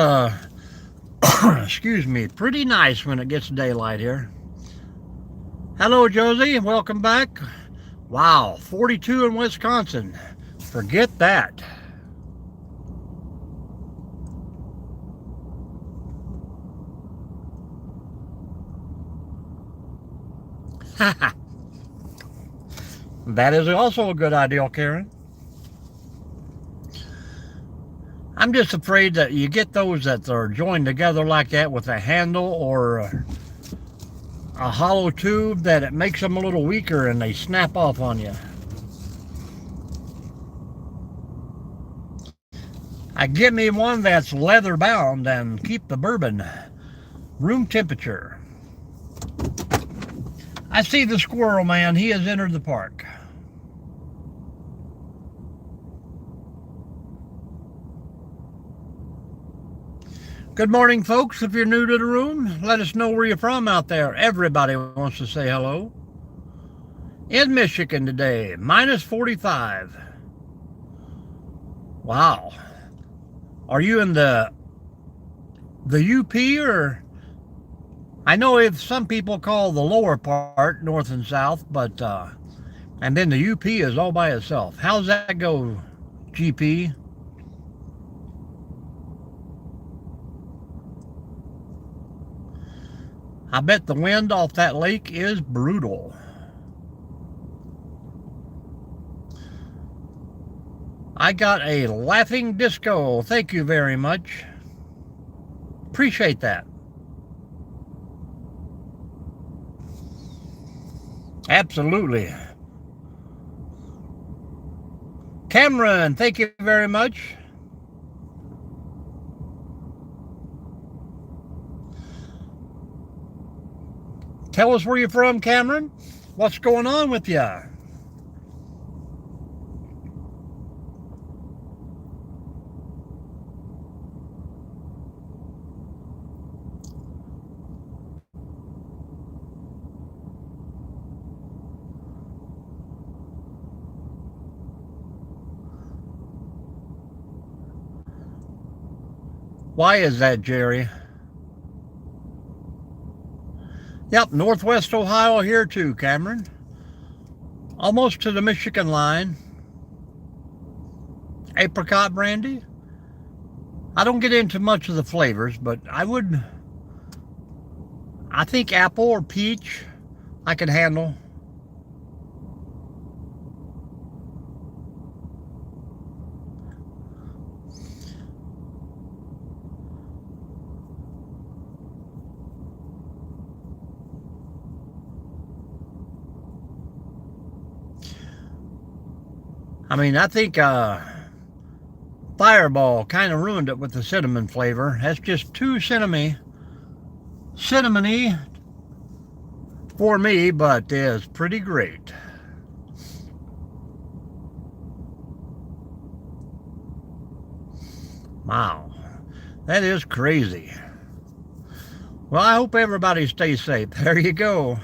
excuse me, pretty nice when it gets daylight here. Hello, Josie, welcome back. Wow, 42 in Wisconsin. Forget that. That is also a good idea, Karen. I'm just afraid that you get those that are joined together like that with a handle or a hollow tube, that it makes them a little weaker and they snap off on you. I get me one that's leather bound and keep the bourbon room temperature. I see the squirrel man. He has entered the park. Good morning, folks. If you're new to the room, let us know where you're from out there. Everybody wants to say hello. In Michigan today, minus 45. Wow. Are you in the UP or? I know if some people call the lower part north and south, but and then the UP is all by itself. How's that go, GP? I bet the wind off that lake is brutal. I got a laughing disco. Thank you very much. Appreciate that. Absolutely. Cameron, thank you very much. Tell us where you're from, Cameron. What's going on with you? Why is that, Jerry? Yep, Northwest Ohio here too, Cameron. Almost to the Michigan line. Apricot brandy. I don't get into much of the flavors, but I think apple or peach I can handle. I mean, I think Fireball kind of ruined it with the cinnamon flavor. That's just too cinnamony for me, but is pretty great. Wow, that is crazy. Well, I hope everybody stays safe. There you go.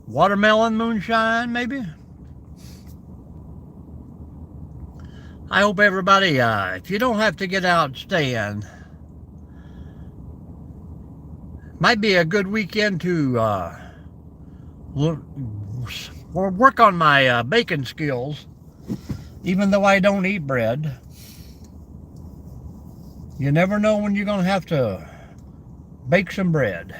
Watermelon moonshine, maybe? I hope everybody, if you don't have to get out, stay in. Might be a good weekend to work on my baking skills, even though I don't eat bread. You never know when you're going to have to bake some bread.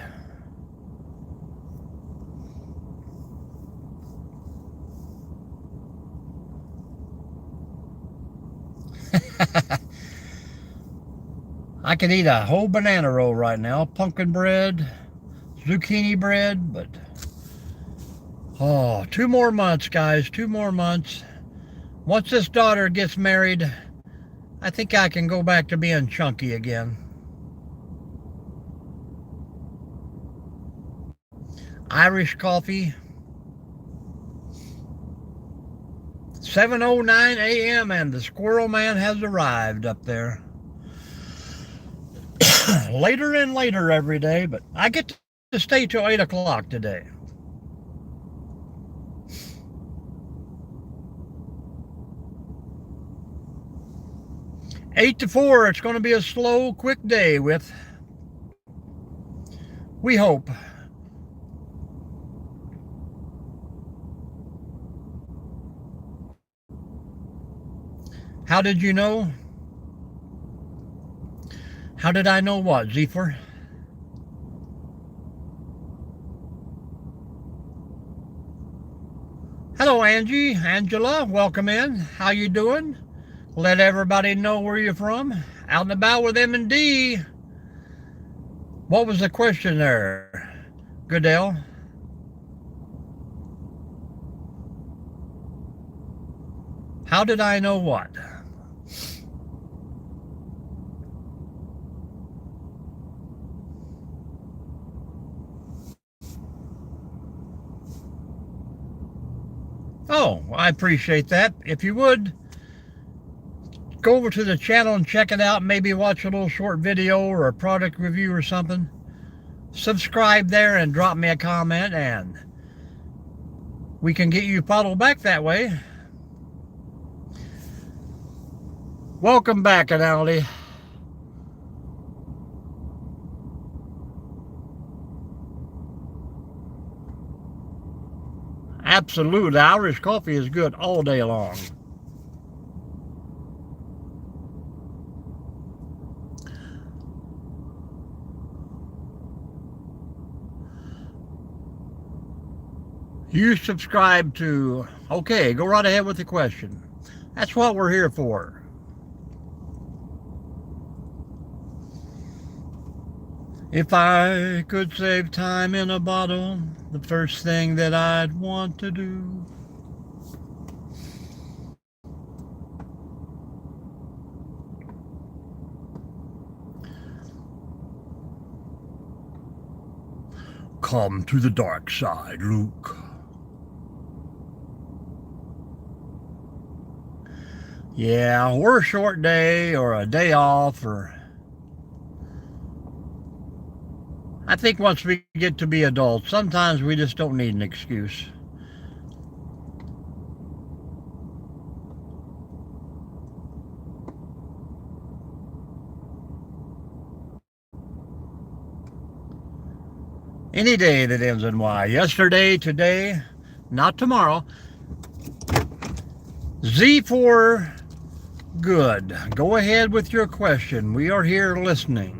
I could eat a whole banana roll right now. Pumpkin bread, zucchini bread, but 2 more months, guys. 2 more months. Once this daughter gets married, I think I can go back to being chunky again. Irish coffee. 7:09 a.m. and the squirrel man has arrived up there. Later and later every day, but I get to stay till 8 o'clock today. Eight to 4, it's going to be a slow, quick day we hope. How did you know? How did I know what, Zephyr? Hello, Angie, Angela, welcome in. How you doing? Let everybody know where you're from. Out and about with M&D. What was the question there, Goodell? How did I know what? Oh, I appreciate that. If you would, go over to the channel and check it out. Maybe watch a little short video or a product review or something. Subscribe there and drop me a comment, and we can get you followed back that way. Welcome back, Anally. Absolute Irish coffee is good all day long. You subscribe to... Okay, go right ahead with the question. That's what we're here for. If I could save time in a bottle, the first thing that I'd want to do. Come to the dark side, Luke. Yeah, or a short day, or a day off, or... I think once we get to be adults, sometimes we just don't need an excuse. Any day that ends in Y. Yesterday, today, not tomorrow. Z for good. Go ahead with your question. We are here listening.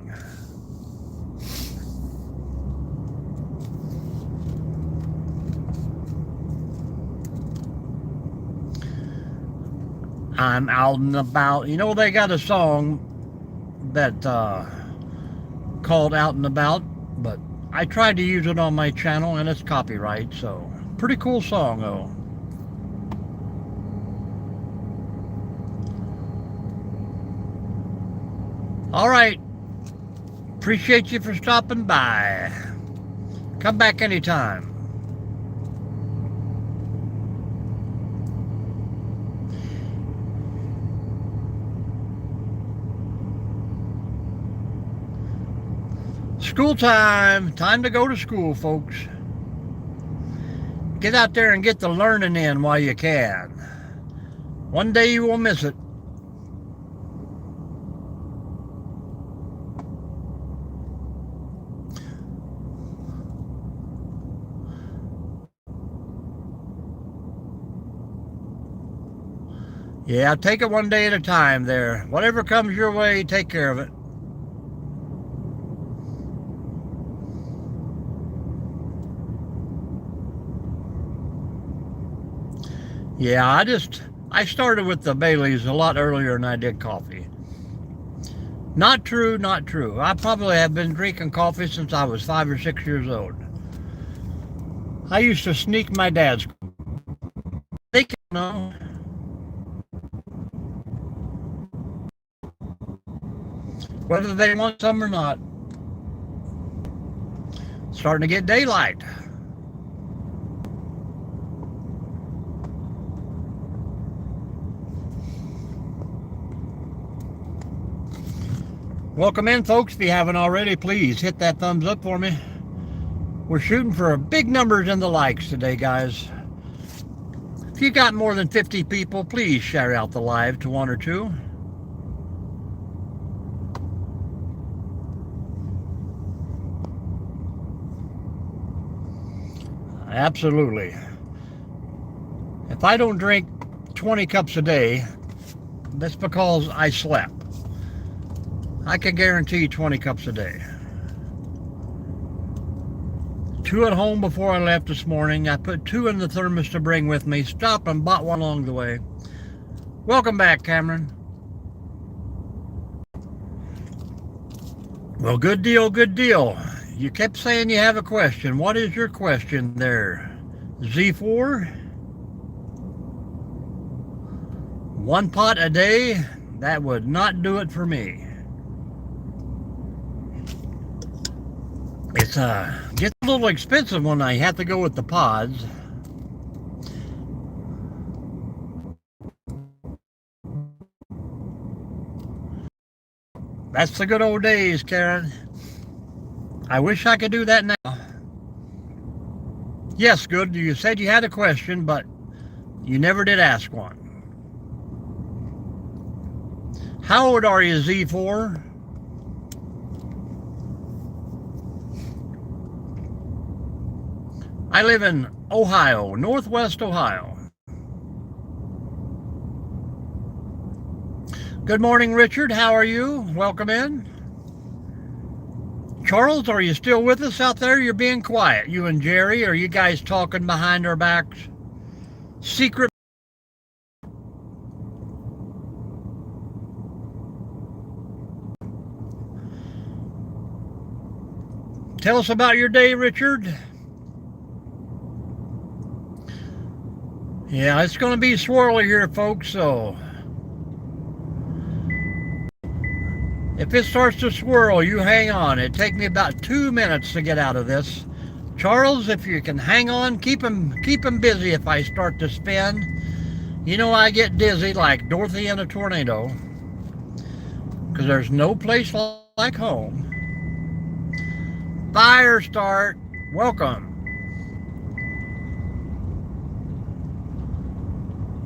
I'm out and about. You know, they got a song that called Out and About, but I tried to use it on my channel and it's copyright, so pretty cool song though. All right, appreciate you for stopping by. Come back anytime. School time. Time to go to school, folks. Get out there and get the learning in while you can. One day you will miss it. Yeah, take it one day at a time there. Whatever comes your way, take care of it. Yeah, I started with the Baileys a lot earlier than I did coffee. Not true, not true. I probably have been drinking coffee since I was 5 or 6 years old. I used to sneak my dad's. They can know. Whether they want some or not. Starting to get daylight. Welcome in, folks. If you haven't already, please hit that thumbs up for me. We're shooting for big numbers in the likes today, guys. If you got more than 50 people, please share out the live to one or two. Absolutely. If I don't drink 20 cups a day, that's because I slept. I can guarantee 20 cups a day. 2 at home before I left this morning. I put 2 in the thermos to bring with me. Stopped and bought one along the way. Welcome back, Cameron. Well, good deal, good deal. You kept saying you have a question. What is your question there? Z4? 1 pot a day? That would not do it for me. It's gets a little expensive when I have to go with the pods. That's the good old days, Karen. I wish I could do that now. Yes, good. You said you had a question, but you never did ask one. How old are you, Z4? I live in Ohio, Northwest Ohio. Good morning, Richard. How are you? Welcome in. Charles, are you still with us out there? You're being quiet. You and Jerry, are you guys talking behind our backs? Secret. Tell us about your day, Richard. Yeah, it's going to be swirly here, folks, so if it starts to swirl, you hang on. It'd take me about 2 minutes to get out of this. Charles, if you can hang on, keep him busy if I start to spin. You know I get dizzy like Dorothy in a tornado, because there's no place like home. Fire start. Welcome.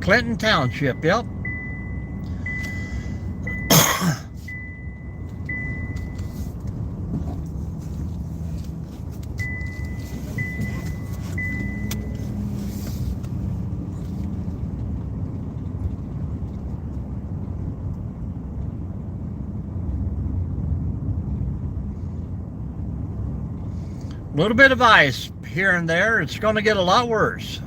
Clinton Township, yep. A little bit of ice here and there. It's going to get a lot worse.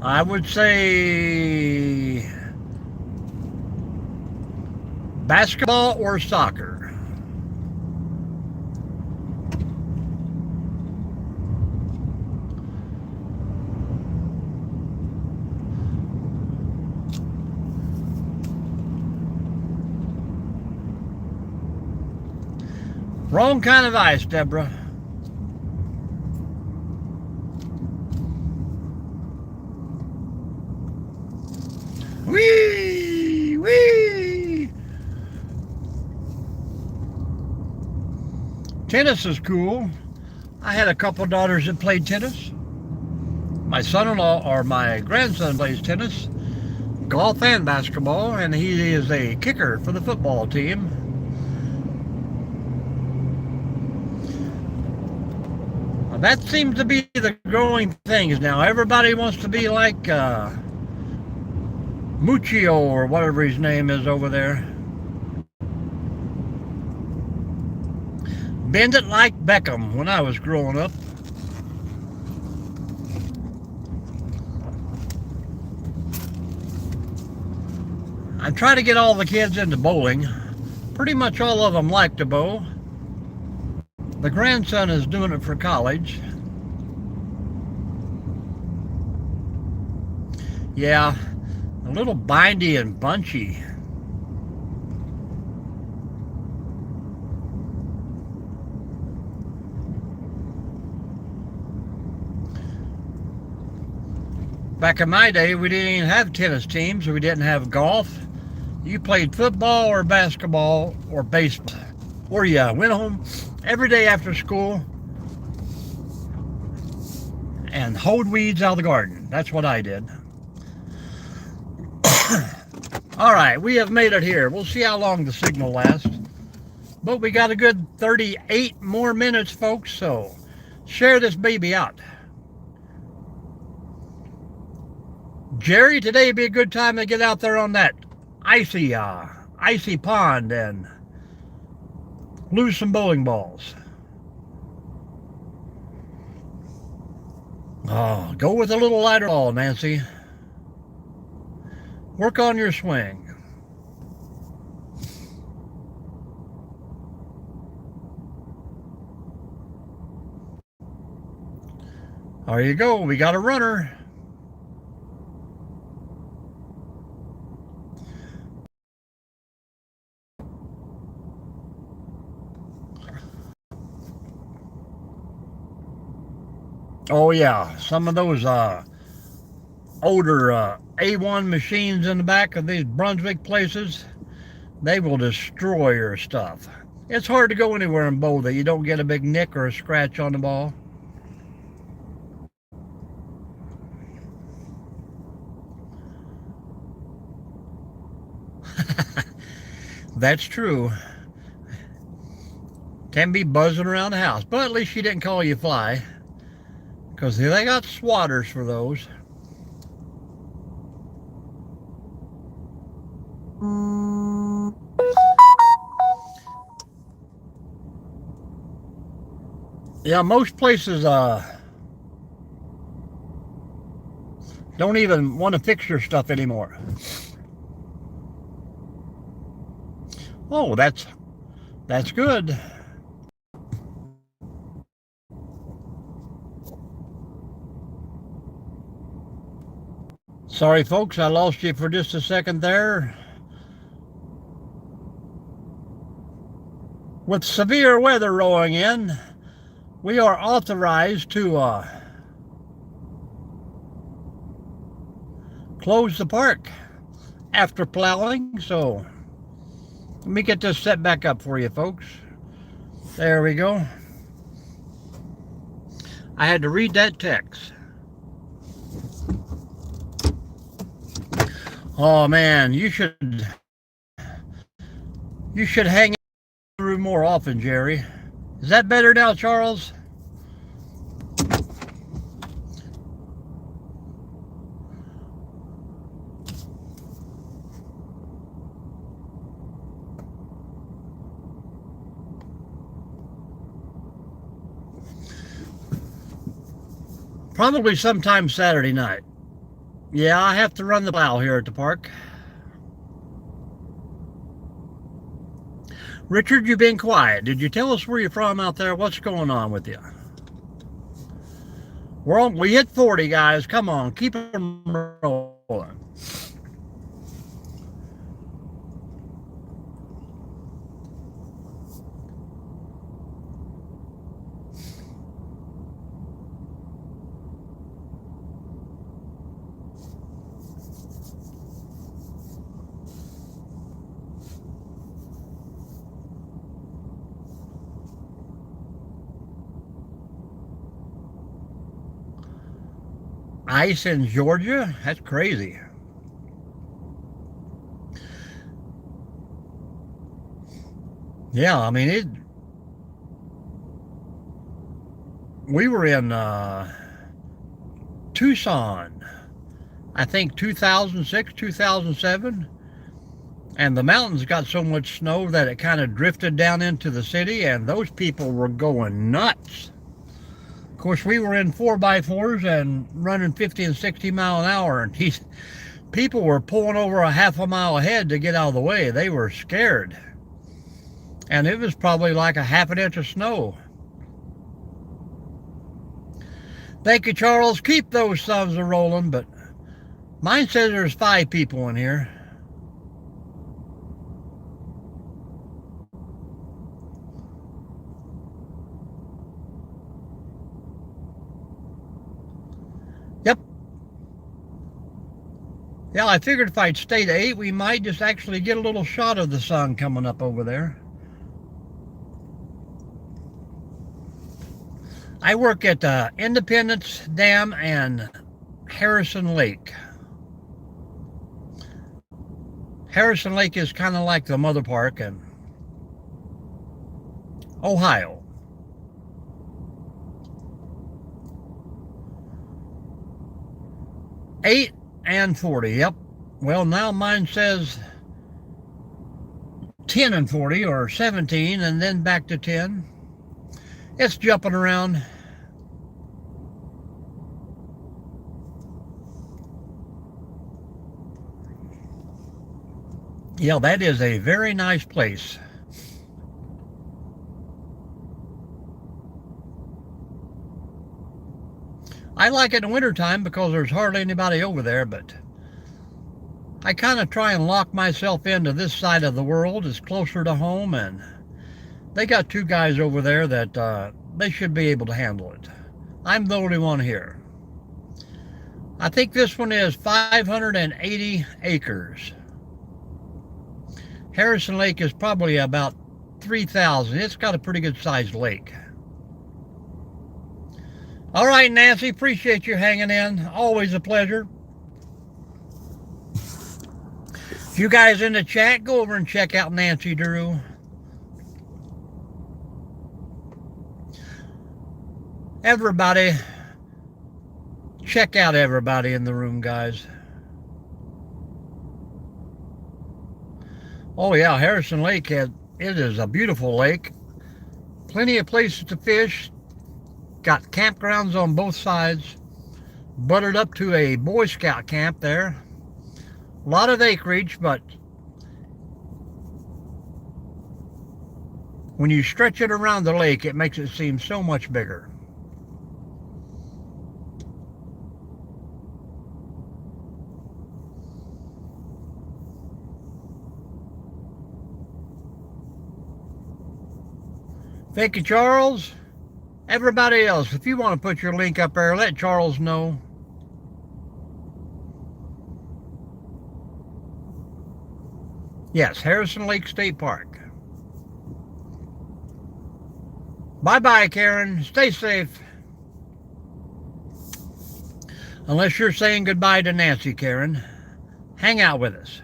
I would say basketball or soccer. Wrong kind of ice, Deborah. Whee! Whee! Tennis is cool. I had a couple daughters that played tennis. My son-in-law, or my grandson, plays tennis, golf and basketball, and he is a kicker for the football team. That seems to be the growing things now. Everybody wants to be like Muccio or whatever his name is over there. Bend it like Beckham when I was growing up. I try to get all the kids into bowling. Pretty much all of them like to bowl. The grandson is doing it for college. Yeah, a little bindy and bunchy. Back in my day, we didn't even have tennis teams, we didn't have golf. You played football or basketball or baseball, or you went home every day after school and hoed weeds out of the garden. That's what I did. All right, we have made it here. We'll see how long the signal lasts. But we got a good 38 more minutes, folks, so share this baby out. Jerry, today would be a good time to get out there on that icy pond and lose some bowling balls. Oh, go with a little lighter ball, Nancy. Work on your swing. There you go. We got a runner. Oh yeah, some of those older A1 machines in the back of these Brunswick places, they will destroy your stuff. It's hard to go anywhere in bowl that you don't get a big nick or a scratch on the ball. That's true. Can be buzzing around the house, but at least she didn't call you fly, because they got swatters for those. Yeah, most places don't even want to fix your stuff anymore. Oh, that's good. Sorry, folks, I lost you for just a second there. With severe weather rolling in, we are authorized to close the park after plowing. So let me get this set back up for you, folks. There we go. I had to read that text. Oh man, you should hang through more often, Jerry. Is that better now, Charles? Probably sometime Saturday night. Yeah, I have to run the plow here at the park. Richard, you've been quiet. Did you tell us where you're from out there? What's going on with you? We hit 40, guys. Come on, keep them rolling. Ice in Georgia? That's crazy. Yeah, I mean, we were in Tucson, I think 2006, 2007, and the mountains got so much snow that it kind of drifted down into the city, and those people were going nuts. Of course, we were in 4x4s and running 50 and 60 mile an hour, and these people were pulling over a half a mile ahead to get out of the way. They were scared. And it was probably like a half an inch of snow. Thank you, Charles. Keep those sons a rolling, but mine says there's 5 people in here. Yep. Yeah, I figured if I'd stay to 8, we might just actually get a little shot of the sun coming up over there. I work at Independence Dam and Harrison Lake. Harrison Lake is kind of like the mother park in Ohio. $8 and 40, yep. Well, now mine says 10 and 40, or 17, and then back to 10. It's jumping around. Yeah, that is a very nice place. I like it in the wintertime because there's hardly anybody over there, but I kind of try and lock myself into this side of the world. It's closer to home, and they got 2 guys over there that they should be able to handle it. I'm the only one here. I think this one is 580 acres. Harrison Lake is probably about 3,000. It's got a pretty good sized lake. All right, Nancy, appreciate you hanging in. Always a pleasure. If you guys in the chat, go over and check out Nancy Drew. Everybody, check out everybody in the room, guys. Oh yeah, Harrison Lake it is a beautiful lake. Plenty of places to fish. Got campgrounds on both sides. Buttered up to a Boy Scout camp there. A lot of acreage, but when you stretch it around the lake, it makes it seem so much bigger. Thank you, Charles. Everybody else, if you want to put your link up there, let Charles know. Yes, Harrison Lake State Park. Bye-bye, Karen. Stay safe. Unless you're saying goodbye to Nancy, Karen. Hang out with us.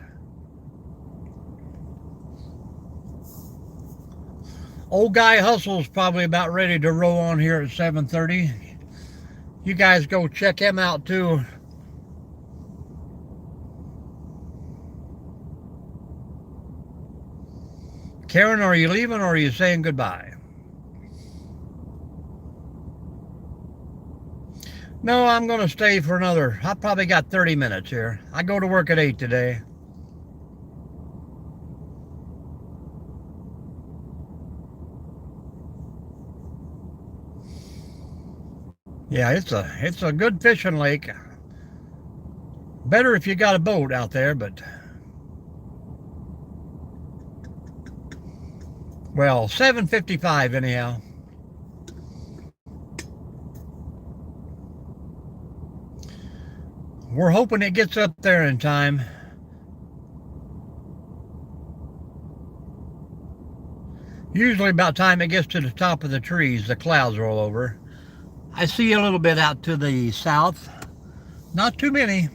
Old Guy Hustle's probably about ready to roll on here at 7:30. You guys go check him out too. Karen, are you leaving or are you saying goodbye? No, I'm going to stay for another, I probably got 30 minutes here. I go to work at 8 today. Yeah, it's a good fishing lake. Better if you got a boat out there, but well, 7:55 anyhow. We're hoping it gets up there in time. Usually about time it gets to the top of the trees, the clouds roll over. I see a little bit out to the south. Not too many.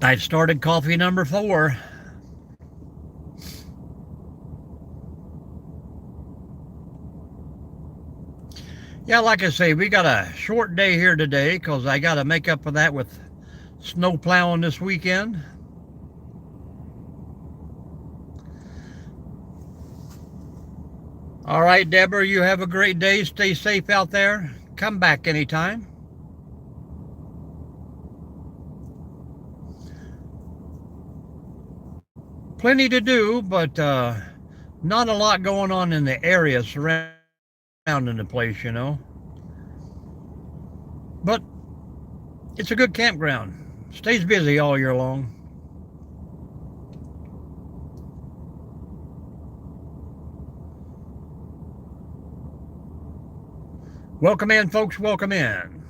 I started coffee number 4. Yeah, like I say, we got a short day here today because I got to make up for that with snow plowing this weekend. All right, Deborah, you have a great day. Stay safe out there. Come back anytime. Plenty to do, but not a lot going on in the area surrounding the place, you know. But it's a good campground. Stays busy all year long. Welcome in, folks. Welcome in.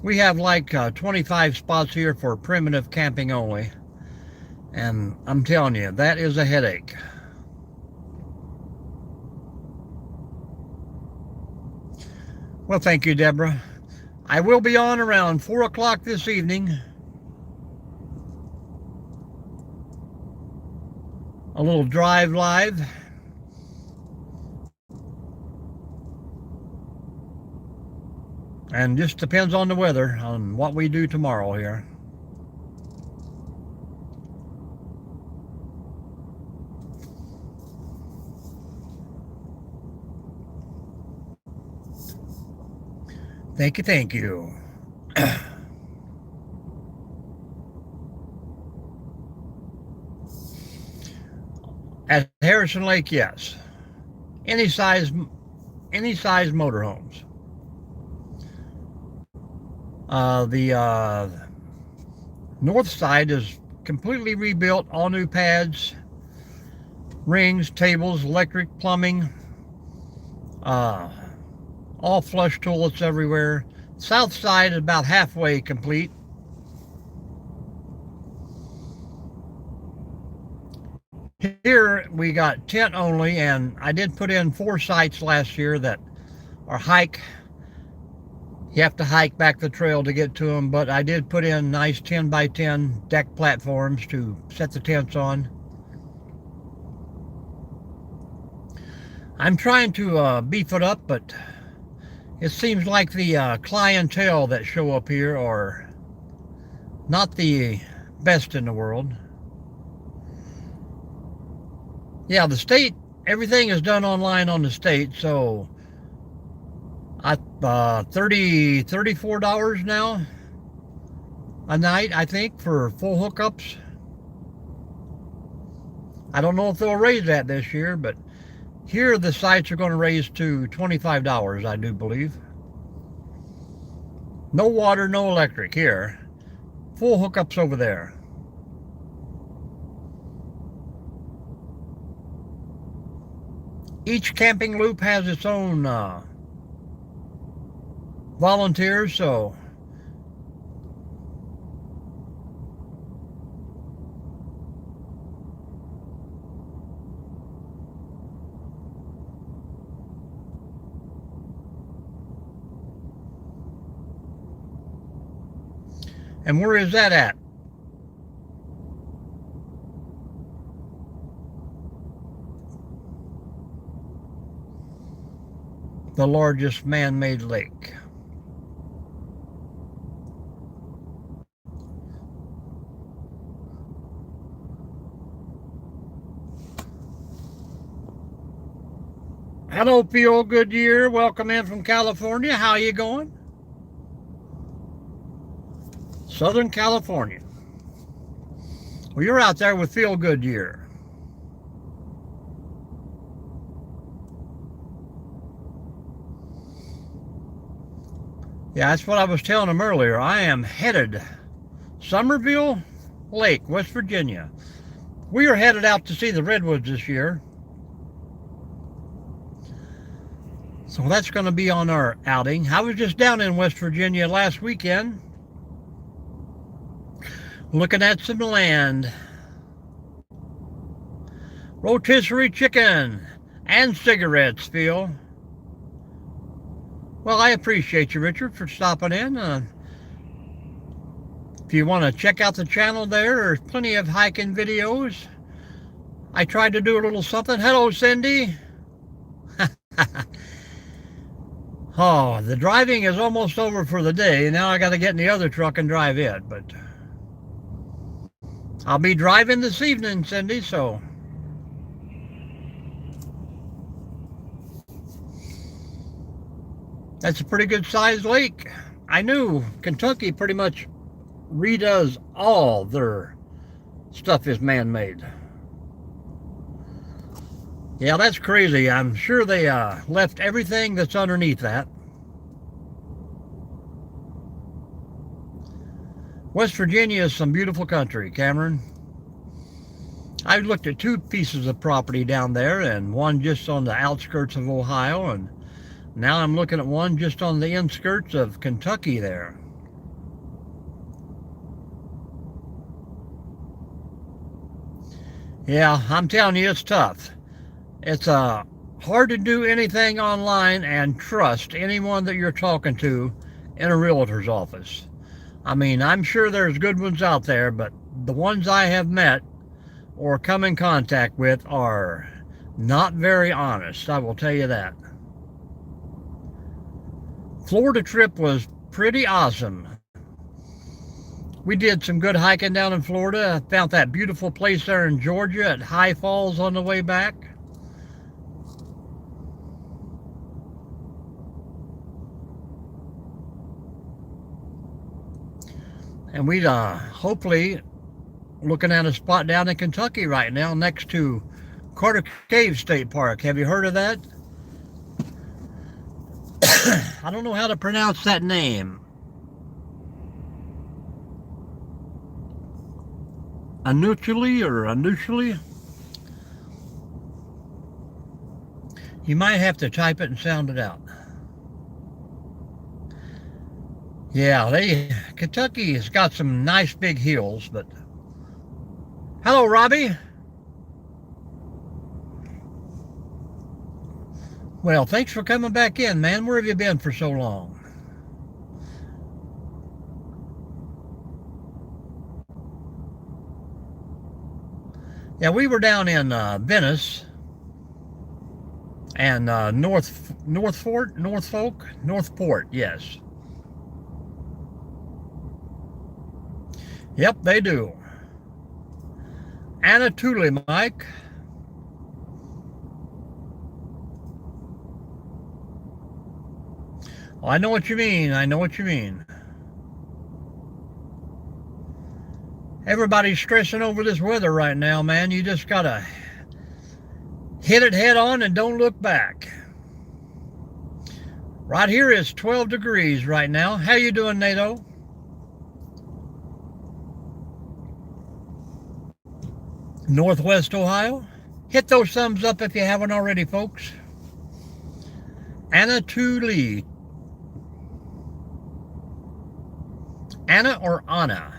We have like 25 spots here for primitive camping only. And I'm telling you, that is a headache. Well, thank you, Deborah. I will be on around 4 o'clock this evening. A little drive live. And just depends on the weather, on what we do tomorrow here. Thank you, thank you. At Harrison Lake, yes. Any size motorhomes. The north side is completely rebuilt, all new pads, rings, tables, electric, plumbing, all flush toilets everywhere. South side is about halfway complete. Here we got tent only, and I did put in 4 sites last year that are hike, You have to hike back the trail to get to them, but I did put in nice 10 by 10 deck platforms to set the tents on. I'm trying to beef it up, but it seems like the clientele that show up here are not the best in the world. Yeah, the state, everything is done online on the state, so $34 now a night, I think, for full hookups. I don't know if they'll raise that this year, but here the sites are going to raise to $25, I do believe. No water, no electric here. Full hookups over there. Each camping loop has its own volunteers, so and where is that at? The largest man-made lake. Hello, Feel Goodyear. Welcome in from California. How you going? Southern California. Well, you're out there with Feel Goodyear. Yeah, that's what I was telling him earlier. I am headed Somerville Lake, West Virginia. We are headed out to see the redwoods this year. So that's going to be on our outing. I was just down in West Virginia last weekend, looking at some land. Rotisserie chicken and cigarettes, Phil. Well, I appreciate you, Richard, for stopping in. If you want to check out the channel there's plenty of hiking videos. I tried to do a little something. Hello, Cindy. Oh, the driving is almost over for the day. Now I got to get in the other truck and drive it. But I'll be driving this evening, Cindy, so that's a pretty good sized lake. I knew Kentucky pretty much redoes all their stuff is man-made. Yeah, that's crazy. I'm sure they left everything that's underneath that. West Virginia is some beautiful country, Cameron. I looked at two pieces of property down there, and one just on the outskirts of Ohio, and now I'm looking at one just on the outskirts of Kentucky there. Yeah, I'm telling you, it's tough. It's hard to do anything online and trust anyone that you're talking to in a realtor's office. I mean, I'm sure there's good ones out there, but the ones I have met or come in contact with are not very honest, I will tell you that. Florida trip was pretty awesome. We did some good hiking down in Florida. I found that beautiful place there in Georgia at High Falls on the way back. And we'd hopefully looking at a spot down in Kentucky right now next to Carter Cave State Park. Have you heard of that? I don't know how to pronounce that name. Anuchuli. You might have to type it and sound it out. Yeah, Kentucky has got some nice big hills, but hello, Robbie. Well, thanks for coming back in, man. Where have you been for so long? Yeah, we were down in Venice and Northport, yes. Yep, they do. Anatoly, Mike. Oh, I know what you mean. I know what you mean. Everybody's stressing over this weather right now, man. You just gotta hit it head on and don't look back. Right here is 12 degrees right now. How you doing, NATO? Northwest Ohio. Hit those thumbs up if you haven't already, folks. Anatoly. Anna or Anna?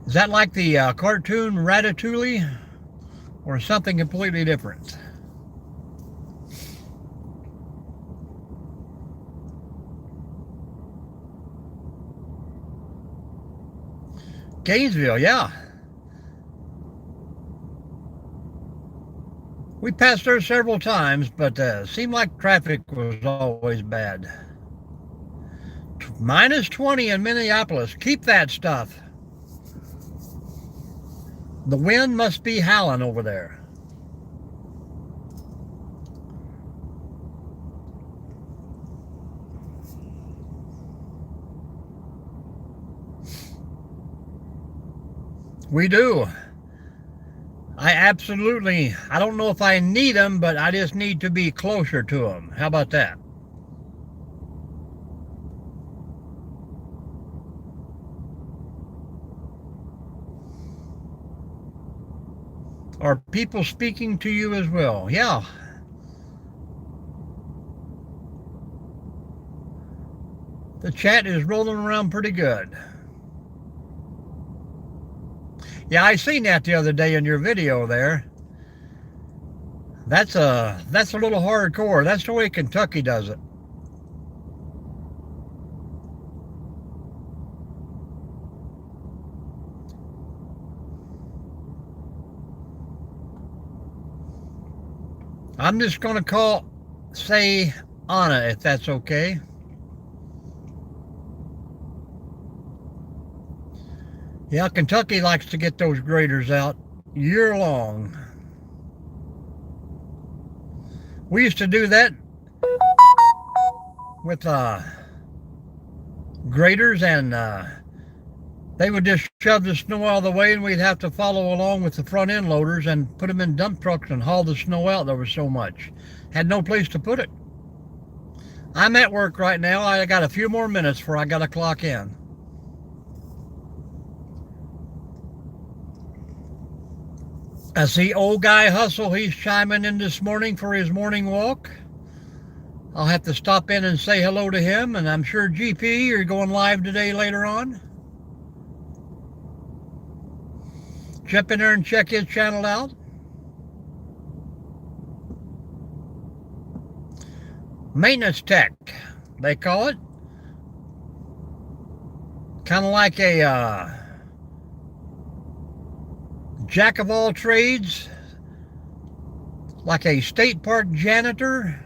Is that like the cartoon Ratatouille or something completely different? Gainesville, yeah. We passed there several times, but seemed like traffic was always bad. Minus 20 in Minneapolis. Keep that stuff. The wind must be howling over there. We do. I don't know if I need them, but I just need to be closer to them. How about that? Are people speaking to you as well? Yeah. The chat is rolling around pretty good. Yeah, I seen that the other day in your video there. That's a little hardcore. That's the way Kentucky does it. I'm just going to say Anna, if that's okay. Yeah, Kentucky likes to get those graders out year long. We used to do that with graders, and they would just shove the snow out of the way, and we'd have to follow along with the front end loaders and put them in dump trucks and haul the snow out. There was so much. Had no place to put it. I'm at work right now. I got a few more minutes before I got to clock in. I see old guy Hustle. He's chiming in this morning for his morning walk. I'll have to stop in and say hello to him, and I'm sure GP, you're going live today later on. Jump in there and check his channel out. Maintenance tech, they call it. Kind of like a jack of all trades, like a state park janitor.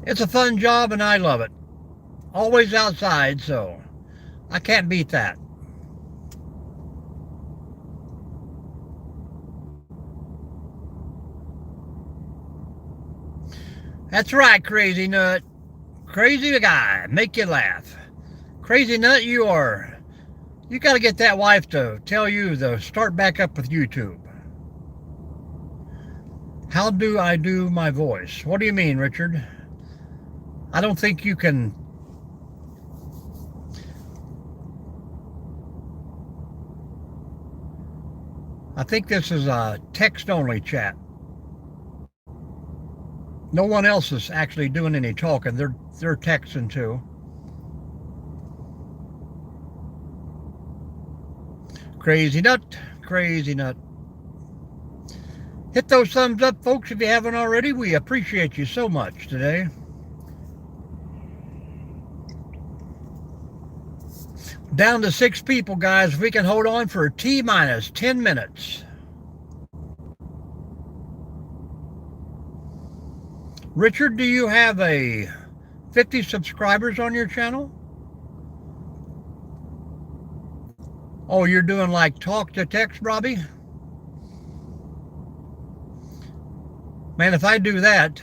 It's a fun job and I love it. Always outside, so I can't beat that. That's right, Crazy Nut. Crazy guy, make you laugh. Crazy Nut, you got to get that wife to tell you to start back up with YouTube. How do I do my voice? What do you mean, Richard? I don't think you can. I think this is a text-only chat. No one else is actually doing any talking. They're texting too. Crazy Nut, Crazy Nut. Hit those thumbs up, folks, if you haven't already. We appreciate you so much today. Down to 6 people, guys. If we can hold on for T-minus 10 minutes. Richard, do you have a 50 subscribers on your channel? Oh, you're doing like talk to text, Robbie? Man, if I do that,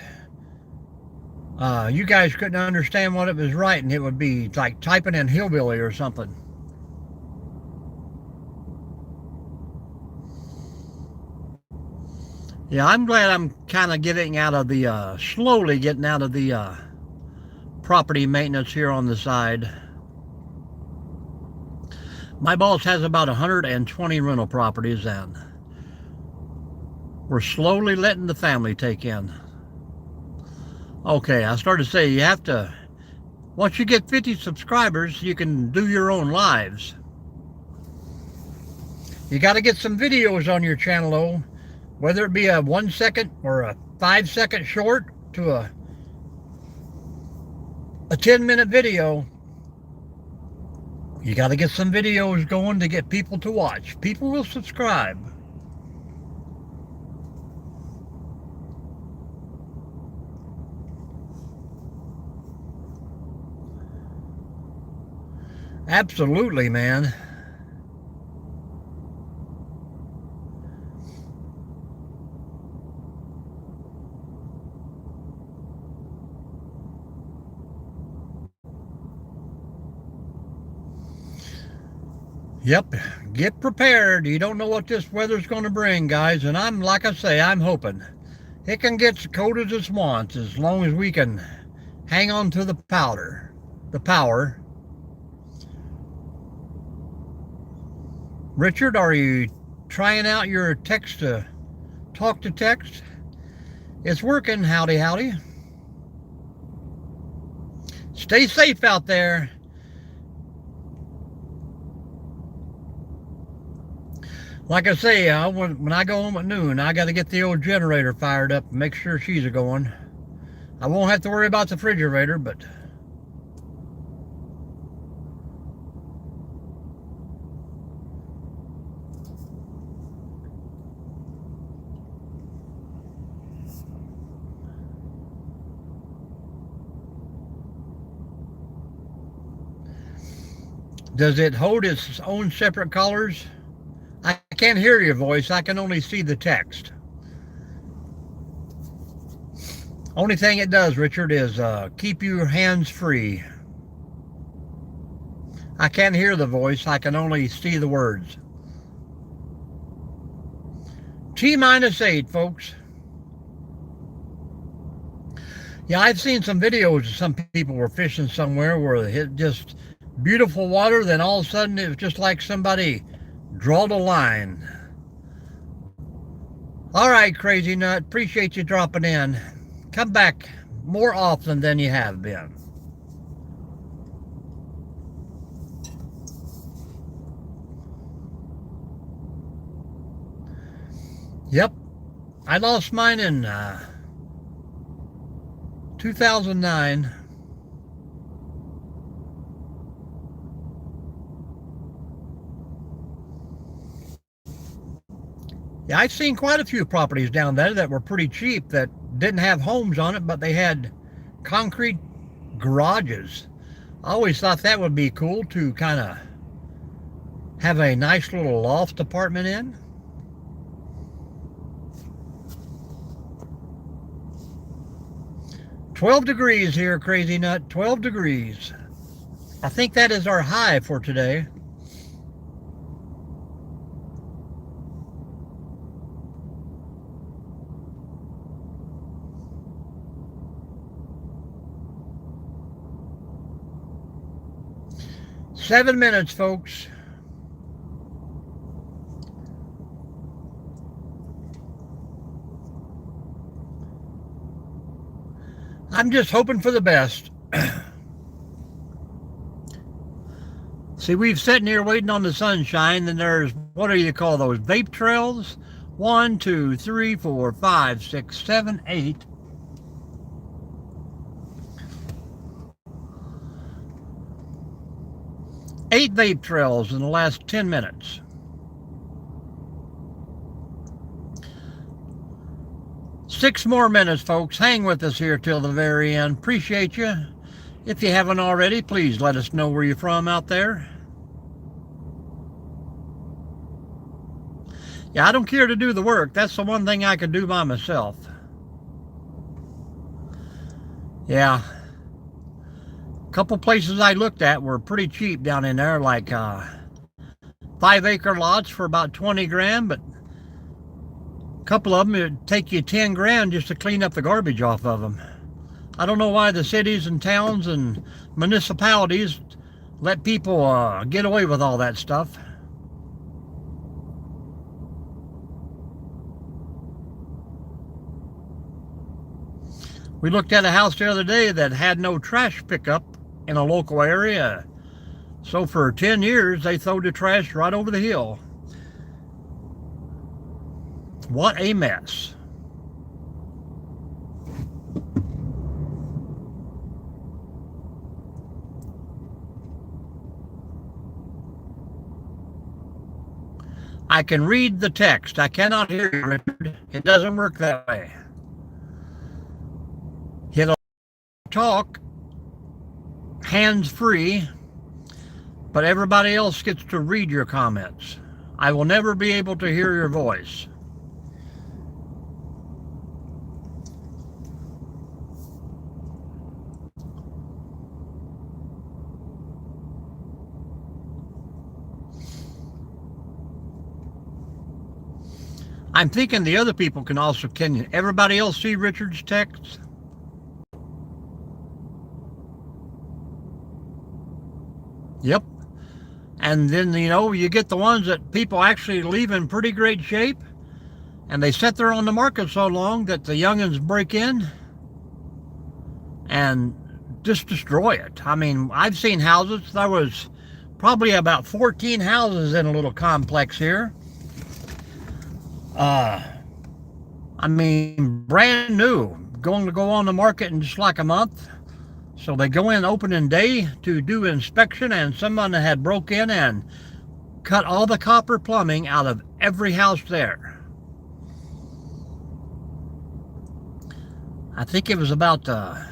you guys couldn't understand what it was writing. It would be like typing in hillbilly or something. Yeah, I'm glad I'm kind of getting out of the, slowly getting out of the property maintenance here on the side. My boss has about 120 rental properties, and we're slowly letting the family take in. Okay, I started to say you have to, once you get 50 subscribers, you can do your own lives. You got to get some videos on your channel, though, whether it be a 1 second or a 5 second short to a 10-minute video. You got to get some videos going to get people to watch. People will subscribe. Absolutely, man. Yep, get prepared. You don't know what this weather's going to bring, guys. And I'm, like I say, I'm hoping it can get as cold as it wants as long as we can hang on to the power. Richard, are you trying out your text to talk to text? It's working. Howdy, howdy. Stay safe out there. Like I say, when I go home at noon, I got to get the old generator fired up and make sure she's going. I won't have to worry about the refrigerator, but does it hold its own separate colors? I can't hear your voice. I can only see the text. Only thing it does, Richard, is keep your hands free. I can't hear the voice. I can only see the words. T-8, folks. Yeah, I've seen some videos of some people were fishing somewhere where it hit just beautiful water, then all of a sudden it was just like somebody drawed a line. All right, Crazy Nut, appreciate you dropping in. Come back more often than you have been. Yep, I lost mine in 2009. Yeah, I've seen quite a few properties down there that were pretty cheap that didn't have homes on it, but they had concrete garages. I always thought that would be cool to kind of have a nice little loft apartment in. "12 degrees here, Crazy Nut, 12 degrees. I think that is our high for today. Seven minutes, folks. I'm just hoping for the best. See, we've sitting here waiting on the sunshine, and there's, what do you call those, vape trails? 1, 2, 3, 4, 5, 6, 7, 8. 8 vape trails in the last 10 minutes. Six more minutes, folks. Hang with us here till the very end. Appreciate you. If you haven't already, please let us know where you're from out there. Yeah, I don't care to do the work. That's the one thing I could do by myself. Yeah. A couple places I looked at were pretty cheap down in there, like 5-acre lots for about 20 grand, but a couple of them, it'd take you 10 grand just to clean up the garbage off of them. I don't know why the cities and towns and municipalities let people get away with all that stuff. We looked at a house the other day that had no trash pickup in a local area. So for 10 years, they throw the trash right over the hill. What a mess. I can read the text. I cannot hear you, Richard. It doesn't work that way. Hit a talk, hands free, but everybody else gets to read your comments. I will never be able to hear your voice. I'm thinking the other people can also, can everybody else see Richard's text? Yep. And then, you know, you get the ones that people actually leave in pretty great shape, and they sit there on the market so long that the youngins break in and just destroy it. I mean, I've seen houses, there was probably about 14 houses in a little complex here. I mean, brand new, going to go on the market in just like a month. So they go in opening day to do inspection, and someone had broke in and cut all the copper plumbing out of every house there. I think it was about, I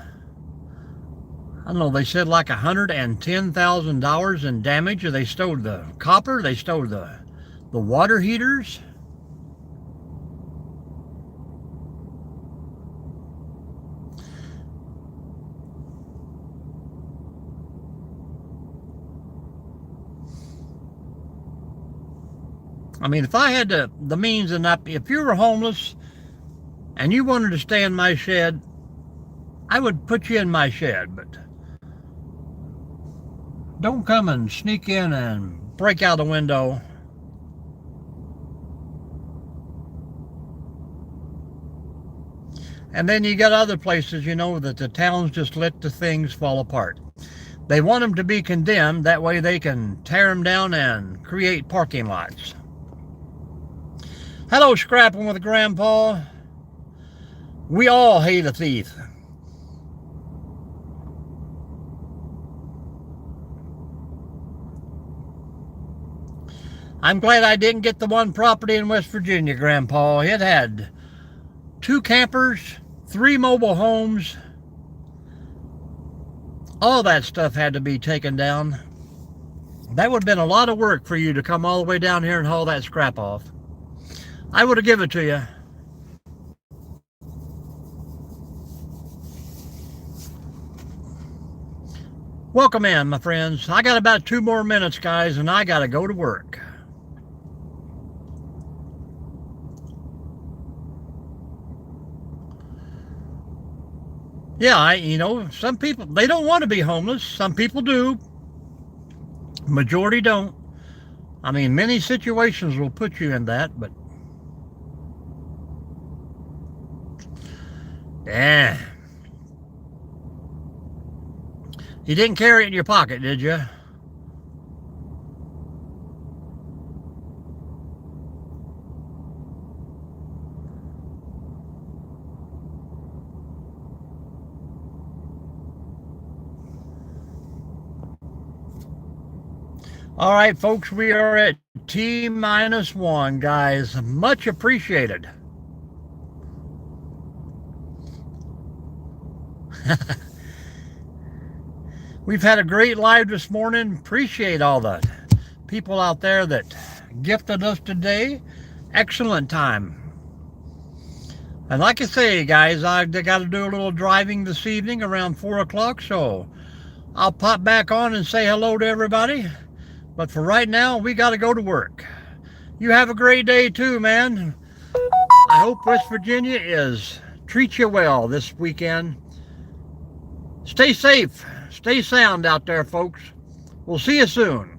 don't know, they said like $110,000 in damage. They stole the copper, they stole the water heaters. I mean, if I had the means enough, if you were homeless and you wanted to stay in my shed, I would put you in my shed, but don't come and sneak in and break out a window. And then you got other places, you know, that the towns just let the things fall apart. They want them to be condemned, that way they can tear them down and create parking lots. Hello, Scrapping with Grandpa. We all hate a thief. I'm glad I didn't get the one property in West Virginia, Grandpa. It had 2 campers, 3 mobile homes. All that stuff had to be taken down. That would have been a lot of work for you to come all the way down here and haul that scrap off. I would have given it to you. Welcome in, my friends. I got about 2 more minutes, guys, and I got to go to work. Yeah, you know, some people, they don't want to be homeless. Some people do. Majority don't. I mean, many situations will put you in that, but yeah. You didn't carry it in your pocket, did you? All right, folks, we are at T-1, guys. Much appreciated. We've had a great live this morning. Appreciate all the people out there that gifted us today. Excellent time. And like I say, guys, I got to do a little driving this evening around 4 o'clock, so I'll pop back on and say hello to everybody. But for right now, we got to go to work. You have a great day too, man. I hope West Virginia treats you well this weekend. Stay safe. Stay sound out there, folks. We'll see you soon.